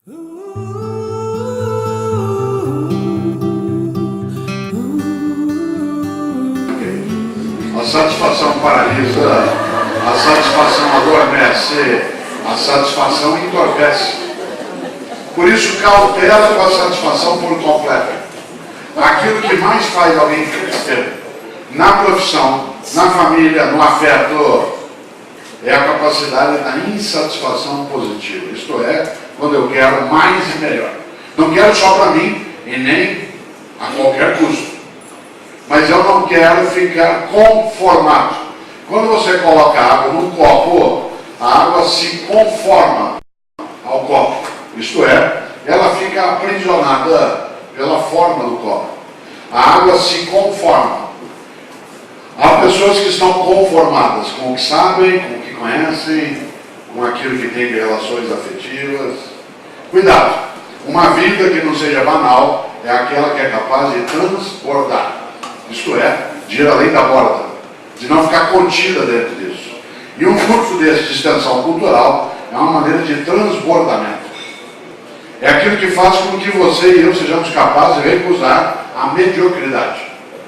A satisfação paralisa, a satisfação adormece, a satisfação entorpece. Por isso, cautela com a satisfação por completo. Aquilo que mais faz alguém crescer na profissão, na família, no afeto, é a capacidade da insatisfação positiva. Isto é, quando eu quero mais e melhor. Não quero só para mim e nem a qualquer custo. Mas eu não quero ficar conformado. Quando você coloca água num copo, a água se conforma ao copo. Isto é, ela fica aprisionada pela forma do copo. A água se conforma. Há pessoas que estão conformadas com o que sabem, com o que conhecem, com aquilo que tem de relações afetivas. Cuidado! Uma vida que não seja banal é aquela que é capaz de transbordar. Isto é, de ir além da borda, de não ficar contida dentro disso. E um curso desse de extensão cultural é uma maneira de transbordamento. É aquilo que faz com que você e eu sejamos capazes de recusar a mediocridade.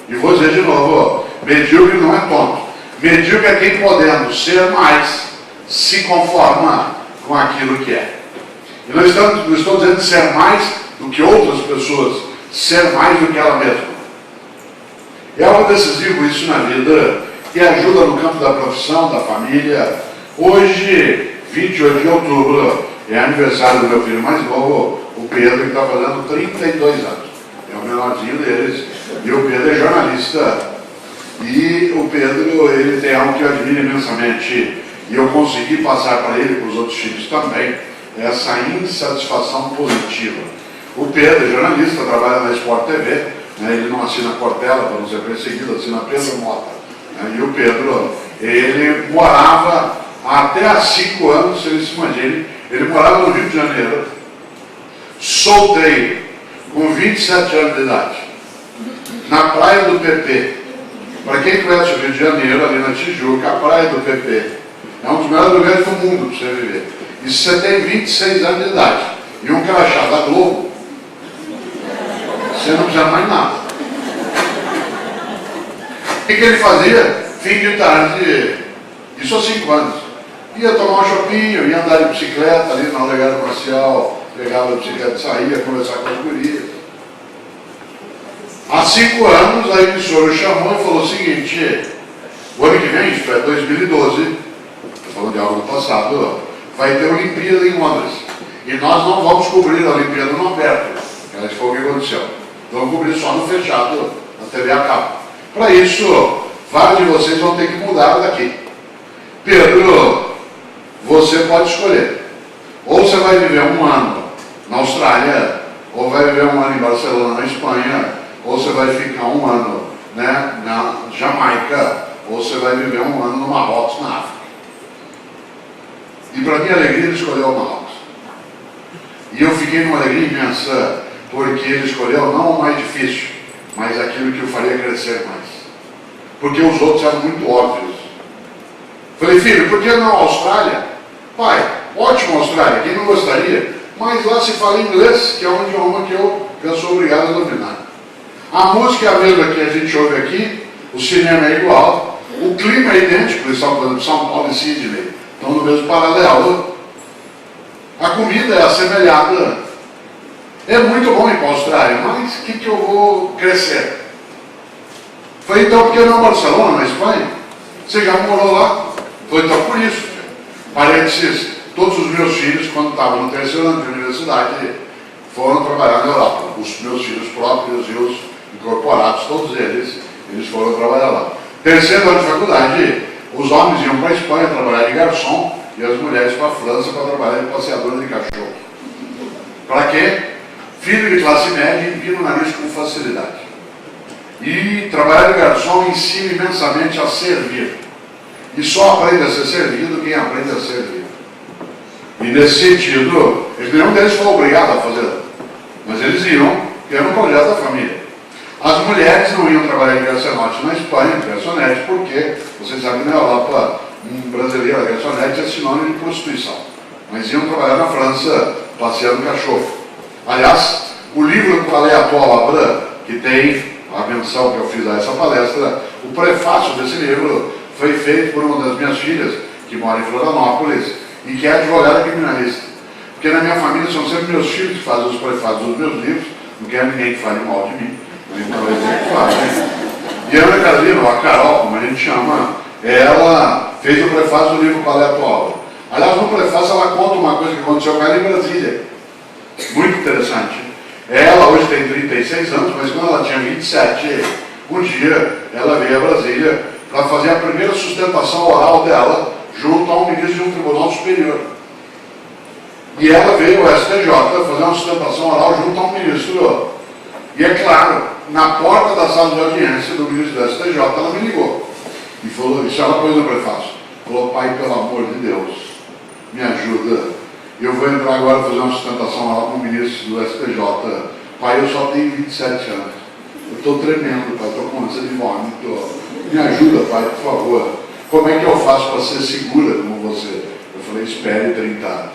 E vou dizer de novo, medíocre não é tonto. Medíocre é quem, podendo ser mais, se conforma com aquilo que é. E não estou dizendo ser mais do que outras pessoas, ser mais do que ela mesma. É algo decisivo isso na vida, que ajuda no campo da profissão, da família. Hoje, 28 de outubro, é aniversário do meu filho mais novo, o Pedro, que está fazendo 32 anos. É o menorzinho deles. E o Pedro é jornalista. E o Pedro, ele tem algo que eu admiro imensamente. E eu consegui passar para ele e para os outros filhos também, essa insatisfação positiva. O Pedro é jornalista, trabalha na Sport TV. Ele não assina Portela para não ser perseguido, assina Pedro Mota. E o Pedro, ele morava até há 5 anos, vocês se imaginem, ele morava no Rio de Janeiro, solteiro, com 27 anos de idade, na praia do PP. Para quem conhece o Rio de Janeiro, ali na Tijuca, a praia do PP é um dos melhores lugares do mundo para você viver. E se você tem 26 anos de idade e um crachá da Globo, você não precisa mais nada. O que ele fazia? Fim de tarde, isso há 5 anos. Ia tomar um chopinho, ia andar de bicicleta ali na Legada Marcial, pegava a bicicleta, saía, conversar com as gurias. Há 5 anos, a emissora chamou e falou o seguinte: o ano que vem, isto é 2012, estou falando de algo do passado, vai ter Olimpíada em Londres. E nós não vamos cobrir a Olimpíada no aberto. Esse foi o que aconteceu. Vamos cobrir só no fechado, na TV a cabo. Para isso, vários de vocês vão ter que mudar daqui. Pedro, você pode escolher. Ou você vai viver 1 ano na Austrália, ou vai viver 1 ano em Barcelona, na Espanha, ou você vai ficar 1 ano, né, na Jamaica, ou você vai viver 1 ano no Marrocos, na África. E para minha alegria, ele escolheu o Marrocos. E eu fiquei numa alegria imensa, porque ele escolheu não o mais difícil, mas aquilo que o faria crescer mais. Porque os outros eram muito óbvios. Falei, filho, por que não a Austrália? Pai, ótimo Austrália, quem não gostaria? Mas lá se fala inglês, que é um idioma que eu sou obrigado a dominar. A música é a mesma que a gente ouve aqui, o cinema é igual, o clima é idêntico, eles estão, por exemplo, São Paulo e Sydney, estão no mesmo paralelo. A comida é assemelhada. É muito bom ir para a Austrália, mas o que eu vou crescer? Foi então porque não Barcelona, na Espanha? Você já morou lá? Foi então por isso. Parênteses, todos os meus filhos, quando estavam no 3º ano de universidade, foram trabalhar na Europa. Os meus filhos próprios e os incorporados, todos eles foram trabalhar lá. 3º ano de faculdade, os homens iam para a Espanha trabalhar de garçom e as mulheres para a França para trabalhar de passeadora de cachorro. Para quê? Filho de classe média empina o nariz com facilidade. E trabalhar de garçom ensina imensamente a servir. E só aprende a ser servido quem aprende a servir. E nesse sentido, nenhum deles foi obrigado a fazer. Mas eles iam, que era um projeto da família. As mulheres não iam trabalhar de garçonete na Espanha, garçonete, porque vocês sabem que na Europa, um brasileiro garçonete é sinônimo de prostituição. Mas iam trabalhar na França passeando cachorro. Aliás, o livro Qual é a Tua Obra, que tem a menção que eu fiz a essa palestra, o prefácio desse livro foi feito por uma das minhas filhas, que mora em Florianópolis, e que é advogada criminalista. Porque na minha família são sempre meus filhos que fazem os prefácios dos meus livros, não quero ninguém que fale mal de mim, então é dizer que faz, né? E a Ana Carolina, ou a Carol, como a gente chama, ela fez o prefácio do livro Qual é a Tua Obra. Aliás, no prefácio ela conta uma coisa que aconteceu com ela em Brasília, muito interessante. Ela hoje tem 36 anos, mas quando ela tinha 27, um dia ela veio a Brasília para fazer a primeira sustentação oral dela junto a um ministro de um tribunal superior. E ela veio ao STJ fazer uma sustentação oral junto a um ministro. E é claro, na porta da sala de audiência do ministro do STJ, ela me ligou. E falou, isso ela pôs no prefácio. Falou, pai, pelo amor de Deus, me ajuda. Eu vou entrar agora fazer uma sustentação oral com o ministro do STJ. Pai, eu só tenho 27 anos. Eu estou tremendo, pai, estou com ânsia de vômito. Me ajuda, pai, por favor. Como é que eu faço para ser segura como você? Eu falei, espere 30 anos.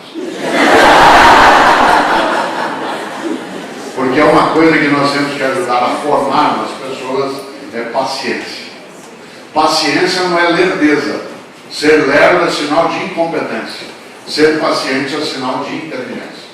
Porque é uma coisa que nós temos que ajudar a formar nas pessoas, é paciência. Paciência não é lerdeza. Ser lerdo é sinal de incompetência. Ser paciente é sinal de inteligência.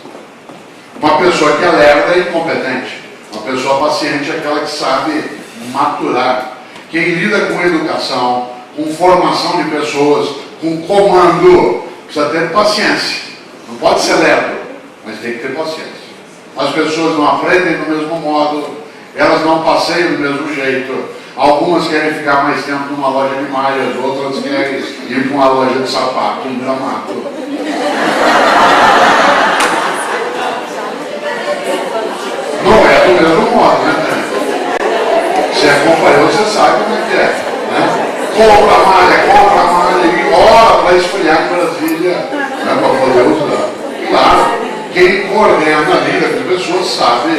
Uma pessoa que é lerda é incompetente. Uma pessoa paciente é aquela que sabe maturar. Quem lida com educação, com formação de pessoas, com comando, precisa ter paciência. Não pode ser lerdo, mas tem que ter paciência. As pessoas não aprendem do mesmo modo, elas não passeiam do mesmo jeito. Algumas querem ficar mais tempo numa loja de malhas, outras querem ir para uma loja de sapato, um Gramado. Não é do mesmo modo, né? Você acompanhou, você sabe como é que é. Né? Compra a malha e ora para esfriar em Brasília, né, para poder usar. Claro, quem coordena a vida com pessoas sabe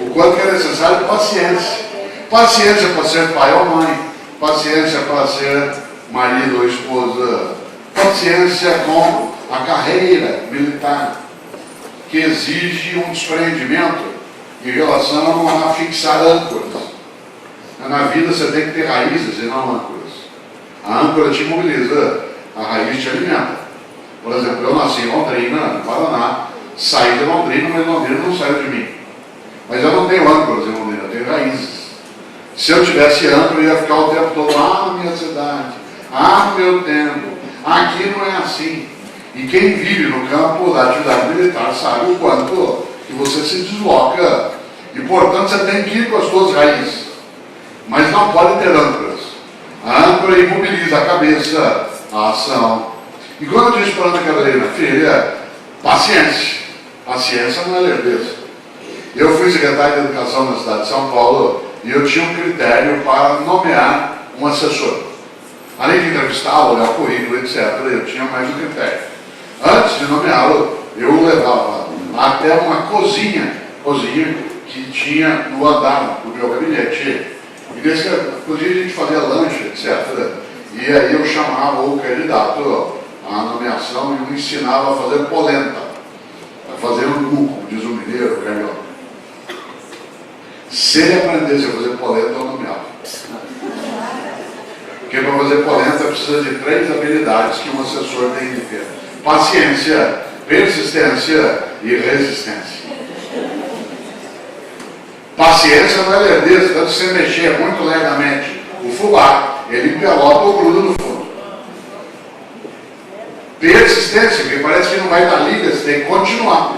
o quanto é necessário paciência. Paciência para ser pai ou mãe, paciência para ser marido ou esposa, paciência com a carreira militar, que exige um desprendimento em relação a fixar âncoras. Na vida você tem que ter raízes e não âncoras. A âncora te imobiliza, a raiz te alimenta. Por exemplo, eu nasci em Londrina, no Paraná, saí de Londrina, mas Londrina não saiu de mim. Mas eu não tenho âncoras em Londrina, eu tenho raízes. Se eu tivesse âncora, eu ia ficar o tempo todo na minha cidade, no meu tempo. Aqui não é assim. E quem vive no campo da atividade militar sabe o quanto que você se desloca. E, portanto, você tem que ir com as suas raízes. Mas não pode ter âncoras. A âncora imobiliza a cabeça, a ação. E quando eu disse para a Ana Carolina, filha, paciência. Paciência não é lerdeza. Eu fui secretário de Educação na cidade de São Paulo e eu tinha um critério para nomear um assessor. Além de entrevistá-lo, olhar o currículo, etc., eu tinha mais um critério. Antes de nomeá-lo, eu o levava até uma cozinha que tinha no andar do meu gabinete. E nessa cozinha a gente fazia lanche, etc. E aí eu chamava o candidato à nomeação e o ensinava a fazer polenta, a fazer um como diz o mineiro, o carioca. Se ele aprendesse a fazer polenta, eu nomeava. Porque para fazer polenta precisa de 3 habilidades que um assessor tem que ter: paciência, persistência e resistência. Paciência não é lerdeza, tanto você mexer muito lentamente o fubá, ele pelota ou gruda no fundo. Persistência, porque parece que não vai dar liga, você tem que continuar.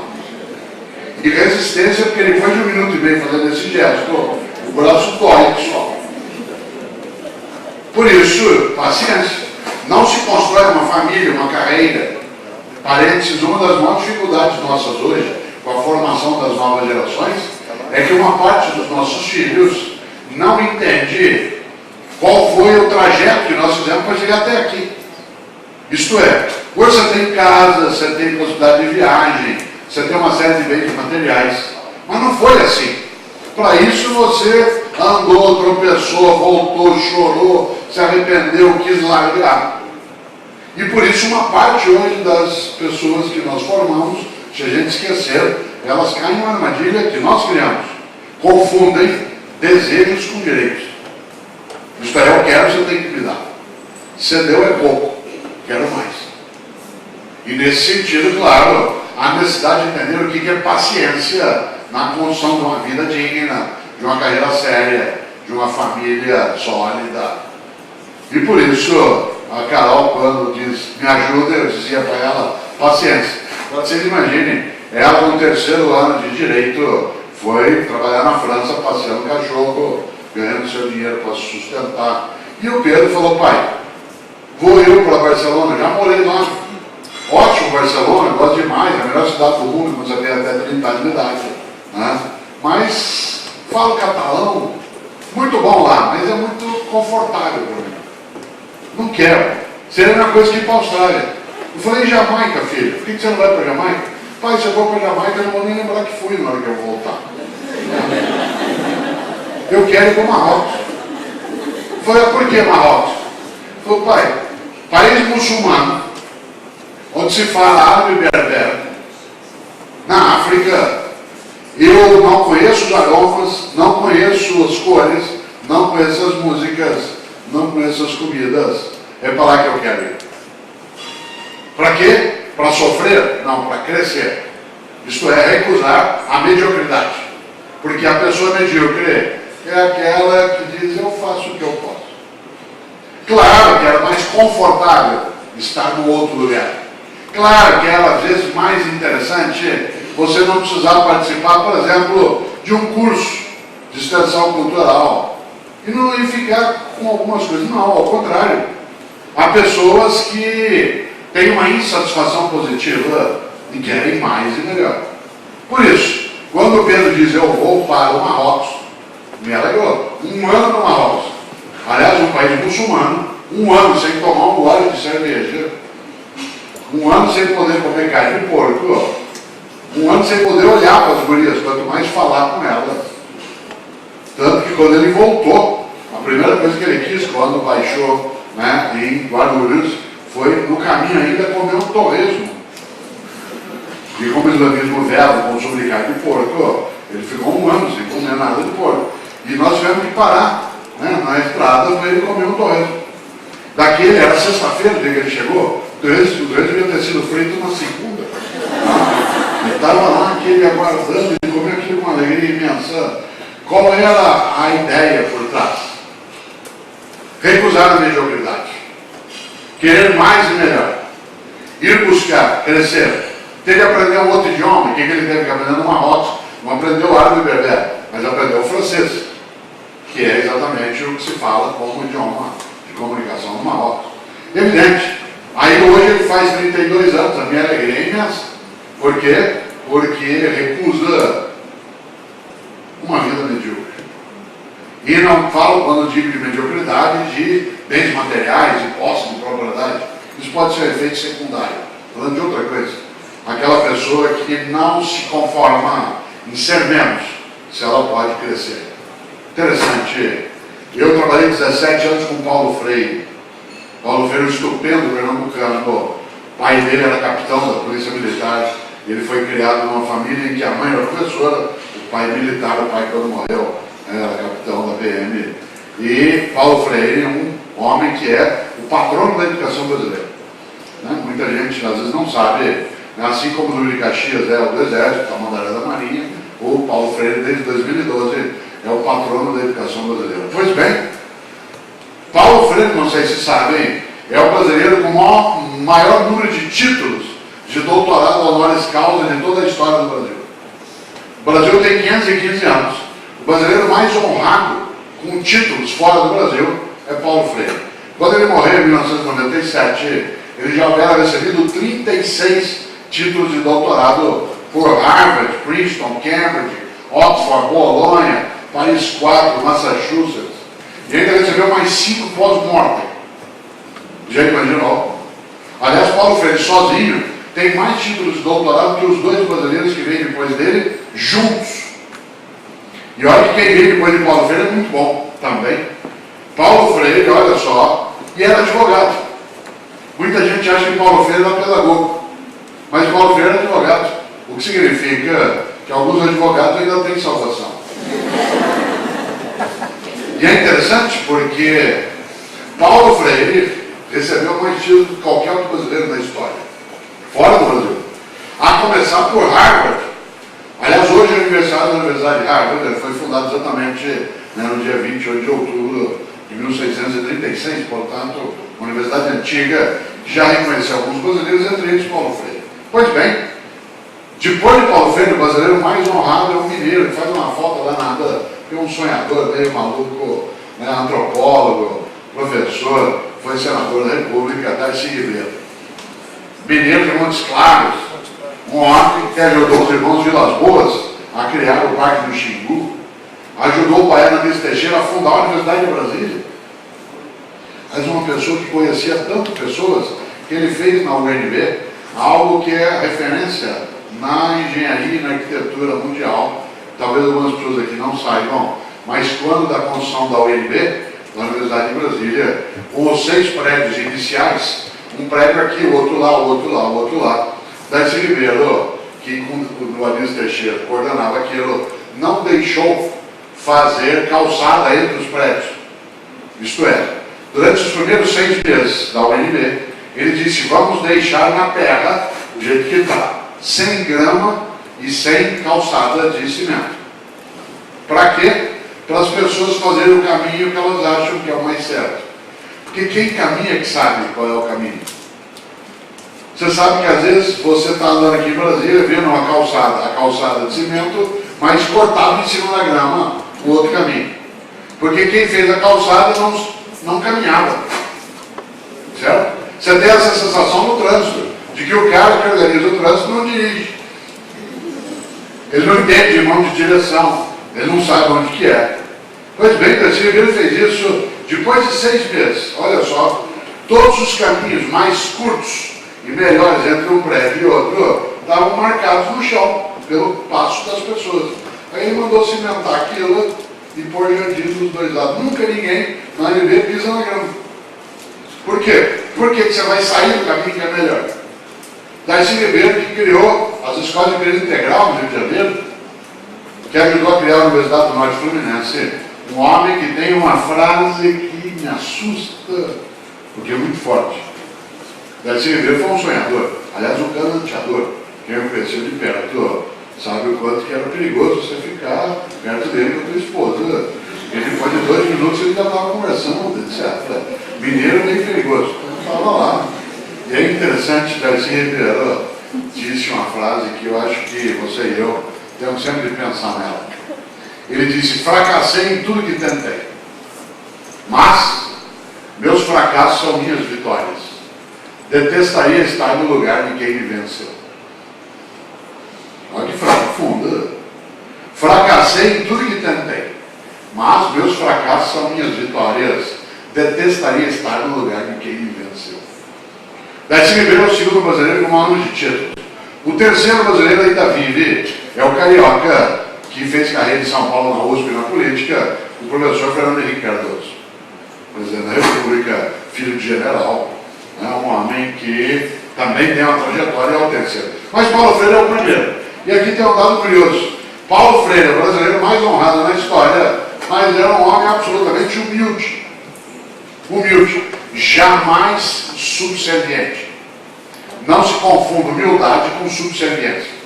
E resistência, porque ele foi de 1 minuto e meio fazendo esse gesto, o braço dói só. Por isso, paciência. Não se constrói uma família, uma carreira. Parênteses, uma das maiores dificuldades nossas hoje, com a formação das novas gerações, é que uma parte dos nossos filhos não entende qual foi o trajeto que nós fizemos para chegar até aqui. Isto é, hoje você tem casa, você tem possibilidade de viagem, você tem uma série de bens materiais, mas não foi assim. Para isso você andou, tropeçou, voltou, chorou, se arrependeu, quis largar. E por isso uma parte hoje das pessoas que nós formamos Se a gente esquecer, elas caem numa armadilha que nós criamos. Confundem desejos com direitos. Isto é, eu quero, você tem que me dar. Se deu é pouco, quero mais. E nesse sentido, claro, há necessidade de entender o que é paciência na construção de uma vida digna, de uma carreira séria, de uma família sólida. E por isso, a Carol, quando diz, me ajuda, eu dizia para ela, paciência. Agora vocês imaginem, ela no 3º ano de Direito foi trabalhar na França, passeando cachorro, ganhando seu dinheiro para se sustentar. E o Pedro falou, pai, vou eu para Barcelona, já morei lá. Ótimo Barcelona, gosto demais, é a melhor cidade do mundo, quando você tem até 30 anos de idade. Né? Mas falo catalão, muito bom lá, mas é muito confortável para mim. Não quero. Seria a mesma coisa que ir para a Austrália. Eu falei, Jamaica, filho, por que você não vai para Jamaica? Pai, se eu for para Jamaica, eu não vou nem lembrar que fui na hora que eu voltar. Eu quero ir para o Marrocos. Eu falei, por que Marrocos? Ele falou, pai, país muçulmano, onde se fala árabe e berber, na África, eu não conheço os aromas, não conheço as cores, não conheço as músicas, não conheço as comidas. É para lá que eu quero ir. Para quê? Para sofrer? Não, para crescer. Isto é, recusar a mediocridade. Porque a pessoa medíocre é aquela que diz, eu faço o que eu posso. Claro que era mais confortável estar no outro lugar. Claro que era às vezes mais interessante você não precisar participar, por exemplo, de um curso de extensão cultural e não ir ficar com algumas coisas. Não, ao contrário. Há pessoas que têm uma insatisfação positiva e querem mais e melhor. Por isso, quando o Pedro diz eu vou para o Marrocos, me alegrou. 1 ano no Marrocos. Aliás, um país muçulmano, 1 ano sem tomar um gole de cerveja, 1 ano sem poder comer carne de porco, 1 ano sem poder olhar para as gurias, quanto mais falar com elas. Tanto que quando ele voltou, a primeira coisa que ele quis, quando baixou, né, em Guarulhos, foi no caminho ainda comer um torresmo. E como o islamismo vela o consumo de carne de porco, ele ficou 1 ano sem comer nada de porco. E nós tivemos que parar, né, na estrada para ele comer um torresmo. Daquele, era sexta-feira, o dia que ele chegou, o torresmo devia ter sido frito na segunda. Ele estava lá, aquele aguardando, ele comeu aquilo com uma alegria imensa. Qual era a ideia por trás? Recusar a mediocridade. Querer mais e melhor. Ir buscar, crescer. Ter que aprender um outro idioma. O que ele teve que aprender no Marrocos? Não aprendeu árabe e berber, mas aprendeu o francês, que é exatamente o que se fala como idioma de comunicação no Marrocos. Evidente. Aí hoje ele faz 32 anos, a minha alegria é imensa. Por quê? Porque recusa uma vida medíocre. E não falo, quando digo de mediocridade, de bens materiais, de posse de propriedade. Isso pode ser efeito secundário. Falando de outra coisa. Aquela pessoa que não se conforma em ser menos, se ela pode crescer. Interessante. Eu trabalhei 17 anos com Paulo Freire. Paulo Freire, um estupendo pernambucano. O pai dele era capitão da Polícia Militar. Ele foi criado numa família em que a mãe era professora, o pai militar, o pai quando morreu era capitão da PM. E Paulo Freire é um homem que é o patrono da educação brasileira. Né? Muita gente às vezes não sabe, né? Assim como o Luiz de Caxias é o do Exército, a Mandaré da Marinha, o Paulo Freire desde 2012 é o patrono da educação brasileira. Pois bem, Paulo Freire, não sei se sabem, é o brasileiro com o maior número de títulos de doutorado honoris causa de toda a história do Brasil. O Brasil tem 515 anos. O brasileiro mais honrado com títulos fora do Brasil é Paulo Freire. Quando ele morreu em 1997, ele já havia recebido 36 títulos de doutorado por Harvard, Princeton, Cambridge, Oxford, Bolonha, Paris 4, Massachusetts. E ainda recebeu mais 5 pós-mortem. Já imaginou? Aliás, Paulo Freire sozinho tem mais títulos de doutorado que os 2 brasileiros que vêm depois dele, juntos. E olha que quem veio depois de Paulo Freire é muito bom também. Paulo Freire, olha só, e era advogado. Muita gente acha que Paulo Freire era pedagogo, mas Paulo Freire era advogado. O que significa que alguns advogados ainda têm salvação. E é interessante porque Paulo Freire recebeu mais títulos do que qualquer outro brasileiro na história, fora do Brasil. A começar por Harvard. Aliás, hoje a Universidade de Harvard foi fundada exatamente no dia 28 de outubro de 1636, portanto, uma universidade antiga que já reconheceu alguns brasileiros, entre eles Paulo Freire. Pois bem, depois de Paulo Freire, o brasileiro mais honrado é um mineiro, que faz uma foto danada, que é um sonhador meio maluco, antropólogo, professor, foi senador da República, Darcy Ribeiro. Mineiro de Montes Claros, um homem que ajudou os irmãos Vilas Boas a criar o Parque do Xingu, ajudou o Baiano Luiz Teixeira a fundar a Universidade de Brasília. Mas uma pessoa que conhecia tanto pessoas que ele fez na UNB algo que é referência na engenharia e na arquitetura mundial. Talvez algumas pessoas aqui não saibam, mas quando da construção da UNB, da Universidade de Brasília, os 6 prédios iniciais, um prédio aqui, o outro lá, o outro lá, o outro lá, Darcy Ribeiro, que com o Luiz Teixeira coordenava aquilo, não deixou fazer calçada entre os prédios. Isto é, durante os primeiros 6 meses da UNB, ele disse, vamos deixar na terra do jeito que está, sem grama e sem calçada de cimento. Para quê? Para as pessoas fazerem o caminho que elas acham que é o mais certo. Porque quem caminha que sabe qual é o caminho. Você sabe que às vezes você está andando aqui em Brasília, vendo uma calçada, a calçada de cimento, mas cortado em cima da grama o outro caminho. Porque quem fez a calçada não caminhava. Certo? Você tem essa sensação no trânsito, de que o cara que organiza o trânsito não dirige. Ele não entende de mão de direção, ele não sabe onde que é. Pois bem, Darcy Ribeiro fez isso depois de 6 meses. Olha só, todos os caminhos mais curtos e melhores entre um prédio e outro estavam marcados no chão, pelo passo das pessoas. Aí ele mandou cimentar aquilo e pôr jardins dos 2 lados. Nunca ninguém na UNB pisa na grama. Por quê? Porque você vai sair do caminho que é melhor. Darcy Ribeiro, que criou as escolas de período integral no Rio de Janeiro, que ajudou a criar a Universidade do Norte Fluminense. Um homem que tem uma frase que me assusta, porque é muito forte. Darcy Ribeiro foi um sonhador, aliás, um cananteador. Quem o conheceu de perto sabe o quanto que era perigoso você ficar perto dele com a tua esposa. Ele depois de 2 minutos ele já estava conversando, etc. Mineiro é bem perigoso. Estava lá. E é interessante, Darcy Ribeiro disse uma frase que eu acho que você e eu temos sempre de pensar nela. Ele disse, fracassei em tudo que tentei, mas meus fracassos são minhas vitórias. Detestaria estar no lugar de quem me venceu. Olha que frase profunda. Fracassei em tudo que tentei, mas meus fracassos são minhas vitórias. Detestaria estar no lugar de quem me venceu. Darcy Ribeiro é o 2º brasileiro com o maior número de títulos. O 3º brasileiro ainda vive, é o carioca, que fez carreira em São Paulo na USP e na política, o professor Fernando Henrique Cardoso. Presidente da República, filho de general, um homem que também tem uma trajetória ao 3º. Mas Paulo Freire é o primeiro. E aqui tem um dado curioso. Paulo Freire é o brasileiro mais honrado na história, mas era um homem absolutamente humilde. Humilde, jamais subserviente. Não se confunda humildade com subserviência.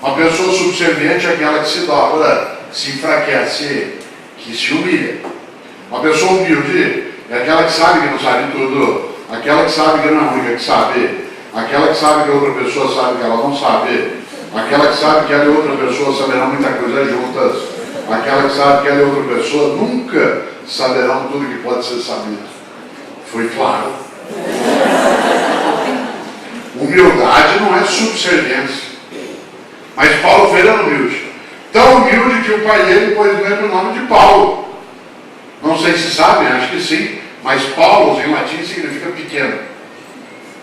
Uma pessoa subserviente é aquela que se dobra, se enfraquece, que se humilha. Uma pessoa humilde é aquela que sabe que não sabe tudo, aquela que sabe que não é a única que sabe, aquela que sabe que a outra pessoa sabe que ela não sabe, aquela que sabe que ela e outra pessoa saberão muita coisa juntas, aquela que sabe que ela e outra pessoa nunca saberão tudo que pode ser sabido. Foi claro. Humildade não é subserviência. Mas Paulo Freire era humilde. Tão humilde que o pai dele pôs mesmo o nome de Paulo. Não sei se sabem, acho que sim, mas Paulo em latim significa pequeno.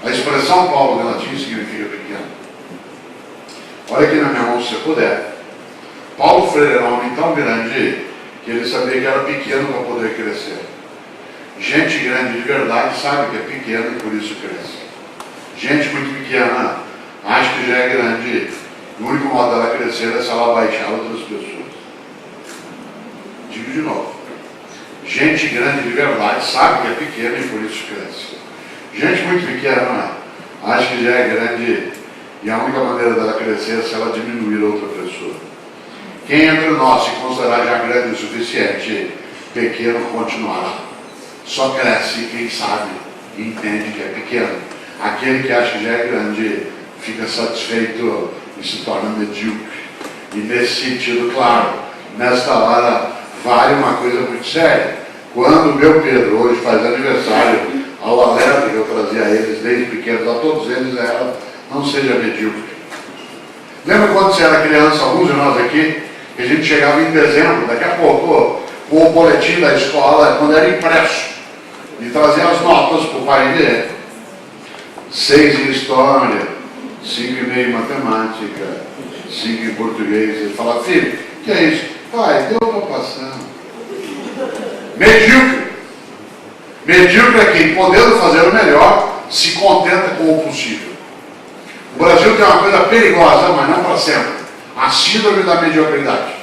A expressão Paulo em latim significa pequeno. Olha aqui na minha mão se você puder. Paulo Freire era um homem tão grande que ele sabia que era pequeno para poder crescer. Gente grande de verdade sabe que é pequeno e por isso cresce. Gente muito pequena acha que já é grande O único modo dela crescer é se ela baixar outras pessoas. Digo de novo. Gente grande de verdade sabe que é pequena e por isso cresce. Gente muito pequena, não é? Acha que já é grande e a única maneira dela crescer é se ela diminuir outra pessoa. Quem entre nós se considerar já grande o suficiente, pequeno continuará. Só cresce quem sabe e entende que é pequeno. Aquele que acha que já é grande fica satisfeito e se torna medíocre. E nesse sentido, claro, nesta hora vale uma coisa muito séria. Quando o meu Pedro hoje faz aniversário, ao alerta que eu trazia a eles desde pequenos, a todos eles era: não seja medíocre. Lembra quando você era criança, alguns de nós aqui, que a gente chegava em dezembro, daqui a pouco, com o boletim da escola, quando era impresso, e trazia as notas para o pai ver. 6 em história, 5,5 em matemática, 5 em português. Ele fala: filho, o que é isso? Pai, deu para passar. Medíocre. Medíocre é quem, podendo fazer o melhor, se contenta com o possível. O Brasil tem uma coisa perigosa, mas não para sempre: a síndrome da mediocridade.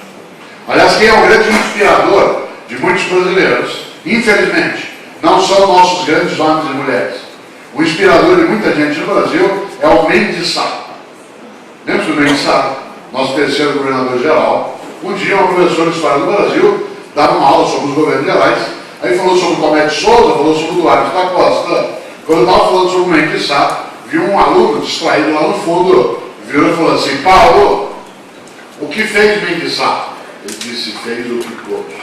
Aliás, quem é o grande inspirador de muitos brasileiros, infelizmente, não são nossos grandes homens e mulheres. O inspirador de muita gente no Brasil é o Mendes Sá. Lembra do Mendes Sá? Nosso terceiro governador-geral. Um dia, um professor de História do Brasil dava uma aula sobre os governos gerais. Aí falou sobre o Tomé de Souza, falou sobre o Duarte da Costa. Quando eu estava falando sobre o Mendes Sá, viu um aluno distraído lá no fundo, virou e falou assim: Paulo, o que fez Mendes Sá? Ele disse: fez o que pôde.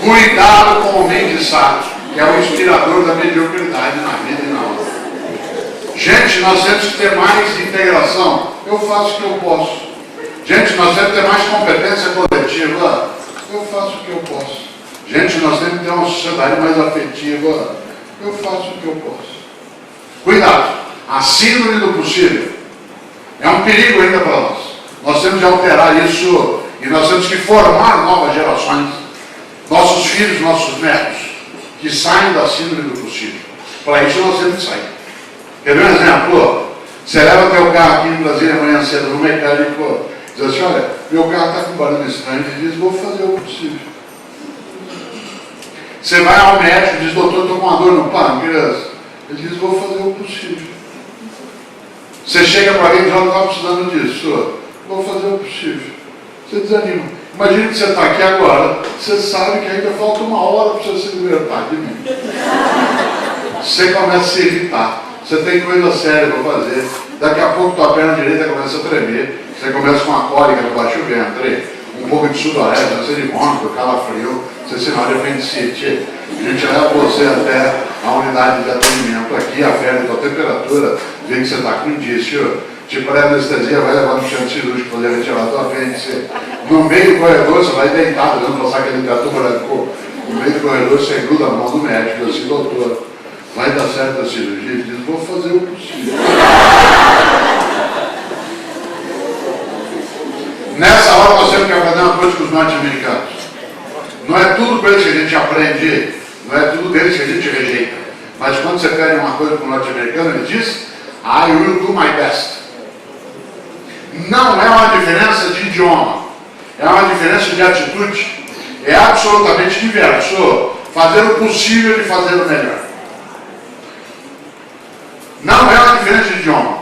Cuidado com o Mendes Sá, que é o inspirador da mediocridade na vida e na obra. Gente, nós temos que ter mais integração. Eu faço o que eu posso. Gente, nós temos que ter mais competência coletiva. Eu faço o que eu posso. Gente, nós temos que ter uma sociedade mais afetiva. Eu faço o que eu posso. Cuidado, a síndrome do possível é um perigo ainda para nós. Nós temos que alterar isso e nós temos que formar novas gerações, nossos filhos, nossos netos, que saem da síndrome do possível. Para isso nós temos que sair. Quer ver um exemplo? Você leva teu carro aqui em Brasília amanhã cedo no mecânico, diz assim: olha, meu carro está com barulho estranho, ele diz: vou fazer o possível. Você vai ao médico e diz: doutor, estou com uma dor no pâncreas. Ele diz: vou fazer o possível. Você chega para alguém e diz: não estou precisando disso, vou fazer o possível. Você desanima. Imagina que você está aqui agora, você sabe que ainda falta uma hora para você se libertar de mim. Você começa a se irritar. Você tem coisa séria para fazer. Daqui a pouco tua perna direita começa a tremer. Você começa com uma cólica no baixo ventre, um pouco de sudorese, você de vômito, calafrio, você se sinal de apendicite. A gente leva você até a unidade de atendimento aqui, afere a tua temperatura, vê que você está com indício, te pré-anestesia, vai levar no centro cirúrgico para poder retirar a tua apêndice. No meio do corredor, você vai deitado, dando passar aquele teto branco. No meio do corredor, você gruda a mão do médico e diz assim: doutor, vai dar certo a cirurgia? Ele diz: vou fazer o possível. Nessa hora nós temos que aprender uma coisa com os norte-americanos. Não é tudo com eles que a gente aprende, não é tudo deles que a gente rejeita. Mas quando você pede uma coisa com o norte-americano, ele diz: I will do my best. Não é uma diferença de idioma, é uma diferença de atitude. É absolutamente diverso fazer o possível de fazer o melhor. Não é uma diferença de idioma.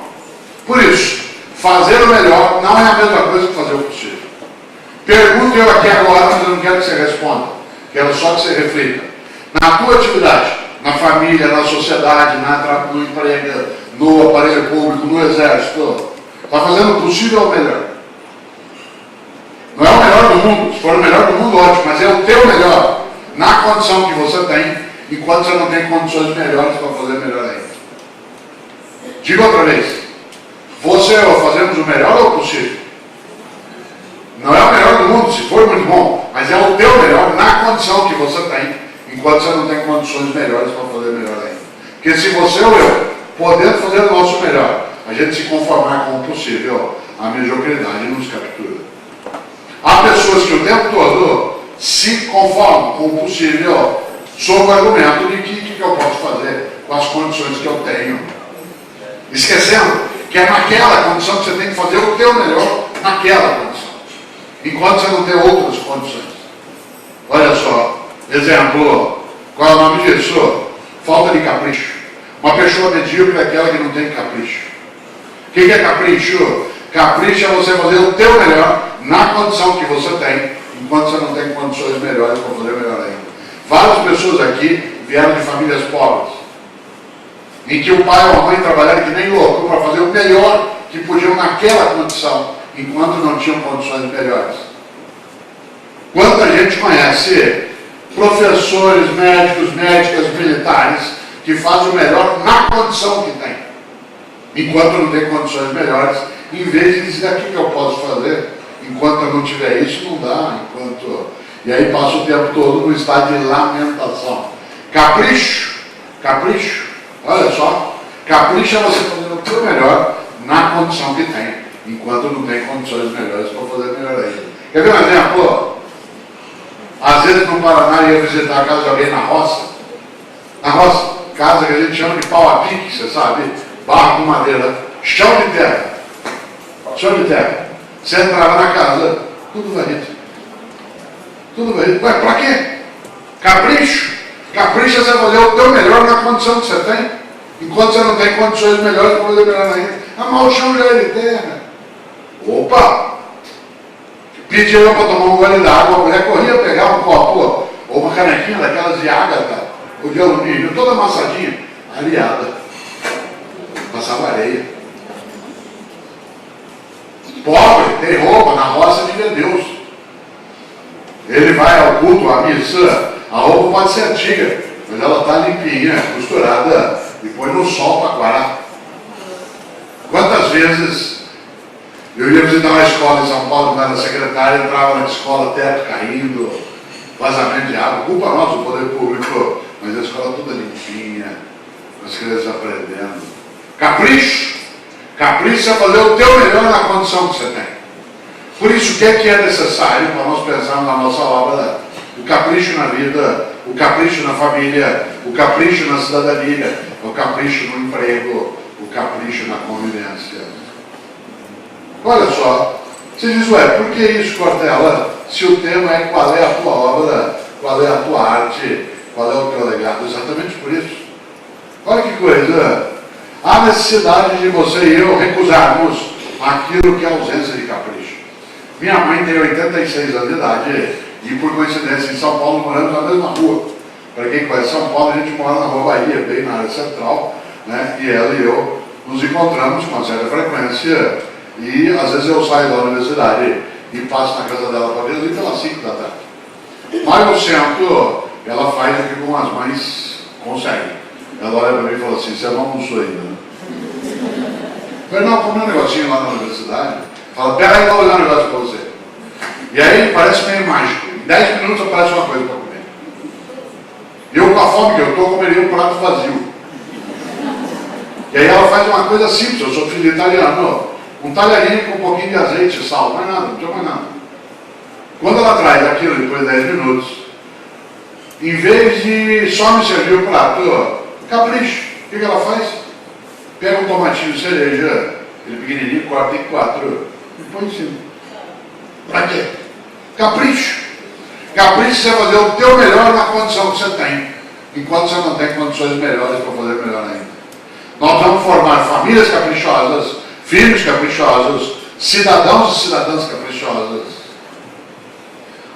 Por isso, fazer o melhor não é a mesma coisa que fazer o possível. Pergunto eu aqui agora, mas eu não quero que você responda. Quero só que você reflita. Na tua atividade, na família, na sociedade, no emprego, no aparelho público, no exército, está fazendo o possível ou o melhor? Não é o melhor do mundo. Se for o melhor do mundo, ótimo, mas é o teu melhor, na condição que você tem, enquanto você não tem condições melhores para fazer melhor ainda. Diga outra vez: você ou fazemos o melhor ou o possível? Não é o melhor do mundo, se for muito bom, mas é o teu melhor na condição que você tem, enquanto você não tem condições melhores para fazer melhor ainda. Porque se você ou eu, podendo fazer o nosso melhor, a gente se conformar com o possível, a mediocridade nos captura. Há pessoas que o tempo todo se conformam com o possível sob o argumento de que eu posso fazer com as condições que eu tenho. Esquecendo que é naquela condição que você tem que fazer o teu melhor naquela condição, enquanto você não tem outras condições. Olha só, exemplo, qual é o nome disso? Falta de capricho. Uma pessoa medíocre é aquela que não tem capricho. O que é capricho? Capricho é você fazer o teu melhor na condição que você tem, enquanto você não tem condições melhores para fazer melhor ainda. Várias pessoas aqui vieram de famílias pobres, em que o pai ou a mãe trabalharam que nem louco para fazer o melhor que podiam naquela condição, enquanto não tinham condições melhores. Quanta gente conhece professores, médicos, médicas, militares, que fazem o melhor na condição que tem, enquanto não tem condições melhores, em vez de dizer o que eu posso fazer, enquanto eu não tiver isso, não dá, E aí passa o tempo todo no estado de lamentação. Capricho, olha só, capricho é você fazer o teu melhor na condição que tem, enquanto não tem condições melhores para fazer melhor ainda. Quer ver um exemplo? Às vezes no Paraná eu ia visitar a casa de alguém na roça, casa que a gente chama de pau a pique, você sabe, barro com madeira, chão de terra. Você entrava na casa, tudo varrido. Ué, pra quê? Capricho é você fazer o teu melhor na condição que você tem, enquanto você não tem condições melhores para fazer melhor ainda. Mas o chão já é de terra. Opa! Pedi eu para tomar um gole d'água, a mulher corria pegar um copo ou uma canequinha daquelas de ágata ou de alumínio, toda amassadinha, areada. Passava areia. Pobre, tem roupa na roça de Deus. Ele vai ao culto, à missa, a roupa pode ser antiga, mas ela está limpinha, costurada, e põe no sol para guardar. Quantas vezes eu ia visitar uma escola em São Paulo, na secretária, entrava na escola, teto caindo, vazamento de água, culpa nossa, o poder público, mas a escola toda limpinha, as crianças aprendendo. Capricho é fazer o teu melhor na condição que você tem. Por isso, o que é necessário para nós pensarmos na nossa obra? O capricho na vida, o capricho na família, o capricho na cidadania, o capricho no emprego, o capricho na convivência. Olha só, você diz, ué, por que isso, Cortella? Se o tema é qual é a tua obra, qual é a tua arte, qual é o teu legado? Exatamente por isso. Olha que coisa. Há necessidade de você e eu recusarmos aquilo que é ausência de capricho. Minha mãe tem 86 anos de idade e, por coincidência, em São Paulo moramos na mesma rua. Para quem conhece São Paulo, a gente mora na Rua Bahia, bem na área central, né? E ela e eu nos encontramos com uma certa frequência e, às vezes, eu saio da universidade e passo na casa dela para ver ali pelas 5 da tarde. Mas no centro, ela faz o que as mães conseguem. Ela olha para mim e fala assim, você não almoçou ainda, né? Eu falei, não, comi um negocinho lá na universidade. Fala, pera aí, vou olhar um negócio para você. E aí parece meio mágico. Em 10 minutos aparece uma coisa para comer. E eu, com a fome que eu estou, comeria um prato vazio. E aí ela faz uma coisa simples, eu sou filho de italiano, um talharinho com um pouquinho de azeite e sal, mais nada, não tinha mais nada. Quando ela traz aquilo depois de 10 minutos, em vez de só me servir o prato, capricho, o que ela faz? Pega um tomatinho de cereja, ele pequenininho, corta em 4 e põe em cima. Para quê? Capricho. Capricho é fazer o teu melhor na condição que você tem, enquanto você não tem condições melhores para fazer melhor ainda. Nós vamos formar famílias caprichosas, filhos caprichosos, cidadãos e cidadãs caprichosas.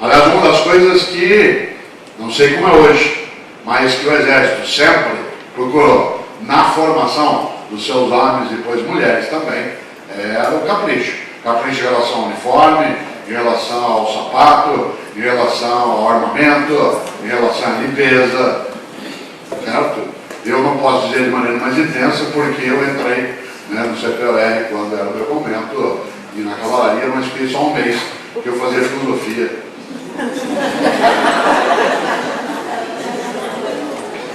Aliás, uma das coisas que, não sei como é hoje, mas que o Exército sempre procurou na formação dos seus homens e depois mulheres também, era o capricho. Capricho em relação ao uniforme, em relação ao sapato, em relação ao armamento, em relação à limpeza, certo? Eu não posso dizer de maneira mais intensa porque eu entrei, né, no CPOR quando era o meu momento e na cavalaria, mas fiquei só um mês que eu fazia filosofia.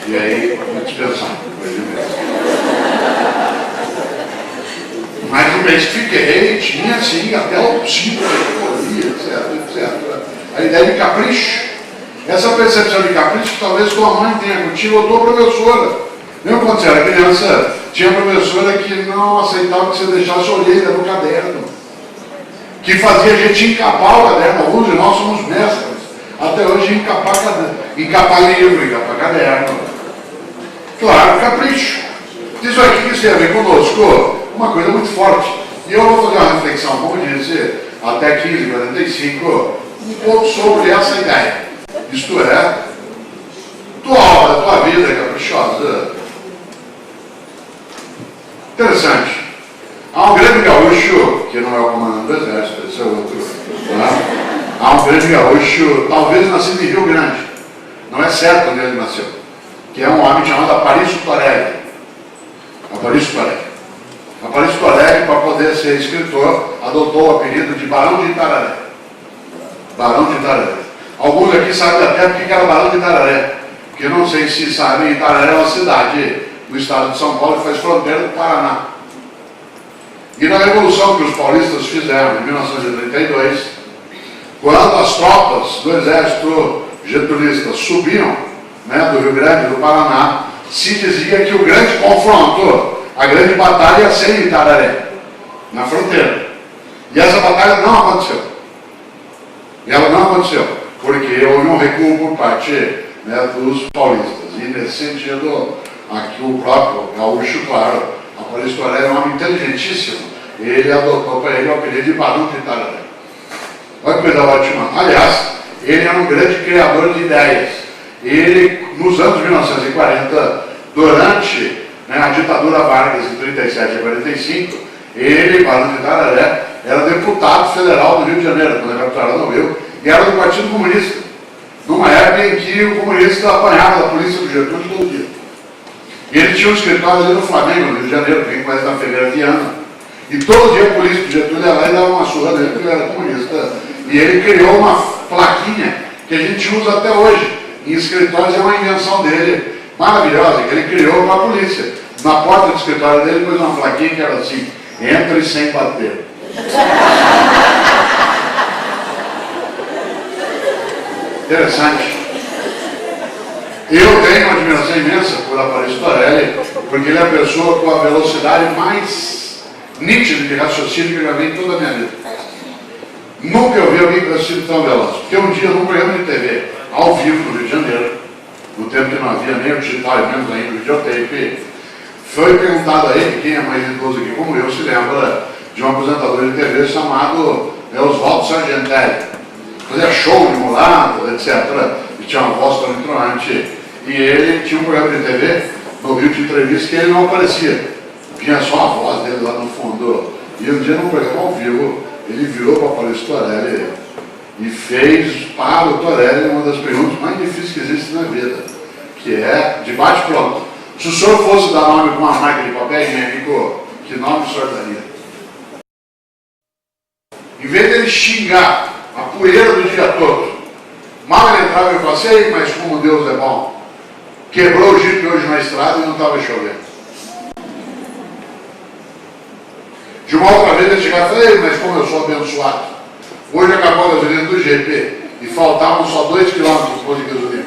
E aí, me dispensaram, foi de mês. Mas no mês que fiquei, tinha assim, até o 5 etc. A ideia de capricho. Essa percepção de capricho, talvez tua mãe tenha contigo, ou tua professora. Eu, quando você era criança, tinha professora que não aceitava que você deixasse orelha no caderno, que fazia a gente encapar o caderno. Alguns de nós somos mestres, até hoje, encapar livro, encapar caderno. Claro, capricho. Isso aqui que tem a ver conosco, uma coisa muito forte. E eu vou fazer uma reflexão, como disse, até 15h45, um pouco sobre essa ideia. Isto é, tua obra, tua vida é caprichosa. Interessante. Há um grande gaúcho, que não é o comandante do exército, esse é outro. Né? Há um grande gaúcho, talvez nascido em Rio Grande, não é certo onde ele nasceu, que é um homem chamado Aparício Torelli. Aparício Torelli. Aparício Torelli, para poder ser escritor, adotou o apelido de Barão de Itararé. Barão de Itararé. Alguns aqui sabem até porque era Barão de Itararé, porque não sei se sabem, Itararé é uma cidade do estado de São Paulo que faz fronteira com o Paraná. E na revolução que os paulistas fizeram em 1932, quando as tropas do exército getulista subiam, né, do Rio Grande, do Paraná, se dizia que o grande confronto, a grande batalha ia ser em Itararé, na fronteira. E essa batalha não aconteceu. E ela não aconteceu, porque houve um recuo por parte, né, dos paulistas. E nesse sentido, aqui o próprio gaúcho, claro, Aparício Torelli é um homem inteligentíssimo. Ele adotou para ele o apelido de Barão de Itararé. Olha que coisa ótima. Aliás, ele era um grande criador de ideias. Ele, nos anos 1940, durante, né, a ditadura Vargas, em 37 a 45, ele, Barão de Itararé, era deputado federal do Rio de Janeiro, quando ele era no Rio, e era do Partido Comunista, numa época em que o comunista apanhava da polícia do Getúlio todo dia. E ele tinha um escritório ali no Flamengo, no Rio de Janeiro, que conhece na Figueira Viana. E todo dia a polícia do Getúlio ia lá e dava uma surra nele, porque ele era comunista. E ele criou uma plaquinha que a gente usa até hoje em escritórios, é uma invenção dele, maravilhosa, que ele criou para a polícia. Na porta do escritório dele pôs uma plaquinha que era assim: entre sem bater. Interessante. Eu tenho uma admiração imensa por Aparício Torelli, porque ele é a pessoa com a velocidade mais nítida de raciocínio que eu já vi em toda a minha vida. Nunca eu vi alguém com raciocínio tão veloz. Porque um dia, num programa de TV, ao vivo no Rio de Janeiro, no tempo que não havia nem o digital e menos ainda o videotape, foi perguntado a ele, quem é mais idoso aqui como eu, se lembra de um apresentador de TV chamado Oswaldo Sargentelli. Fazia show de mulata, etc. E tinha uma voz tão entroante. E ele tinha um programa de TV, no Rio de entrevista, que ele não aparecia. Vinha só a voz dele lá no fundo. E um dia, num programa ao vivo, ele virou para o Aparício Torelli e fez para o Torelli uma das perguntas mais difíceis que existem na vida, que é de bate-pronto: se o senhor fosse dar nome para uma marca de papel higiênico, que nome o senhor daria? Em vez dele xingar a poeira do dia todo, mal ele entrava e falava: sei, mas como Deus é bom. Quebrou o jipe hoje na estrada e não estava chovendo. De uma outra vez ele chegava e falava: ei, mas como eu sou abençoado. Hoje acabou a gasolina do GP e faltavam só 2 quilômetros para pôr de gasolina.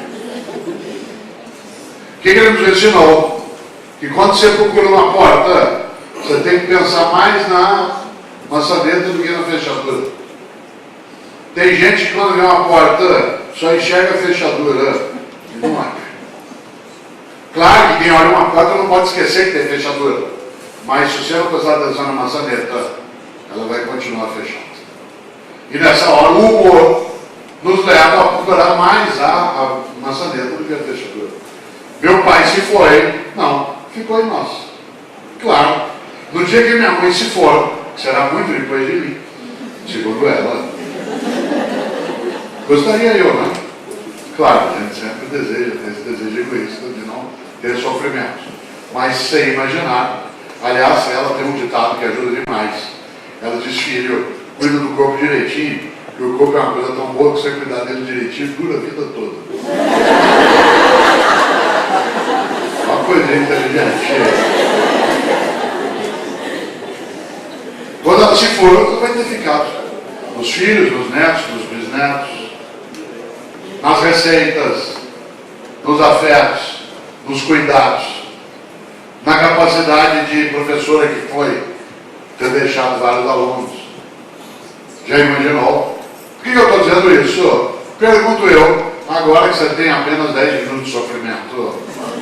O que ele nos ensinou? Que quando você procura uma porta, você tem que pensar mais na maçaneta do que na fechadura. Tem gente que quando vê uma porta só enxerga a fechadura e não acha. Claro que quem olha uma porta não pode esquecer que tem fechadura, mas se você não prestar atenção na maçaneta, ela vai continuar fechada. E nessa hora o humor nos leva a procurar mais a maçaneta do que a fechadura. Meu pai se foi, não, ficou em nós. Claro, no dia que minha mãe se for, será muito depois de mim, segundo ela, gostaria eu, né? Claro, a gente sempre deseja, tem esse desejo egoísta de não ter sofrimento. Mas sem imaginar, aliás, ela tem um ditado que ajuda demais. Ela diz: filho, cuida do corpo direitinho, que o corpo é uma coisa tão boa que você cuidar dele direitinho dura a vida toda. Uma coisa inteligente. Quando ela se for, ela vai ter ficado. Nos filhos, nos netos, nos bisnetos, nas receitas, nos afetos, nos cuidados. na capacidade de professora que foi ter deixado vários alunos. Já imaginou? Por que eu estou dizendo isso? Pergunto eu, agora que você tem apenas 10 minutos de sofrimento,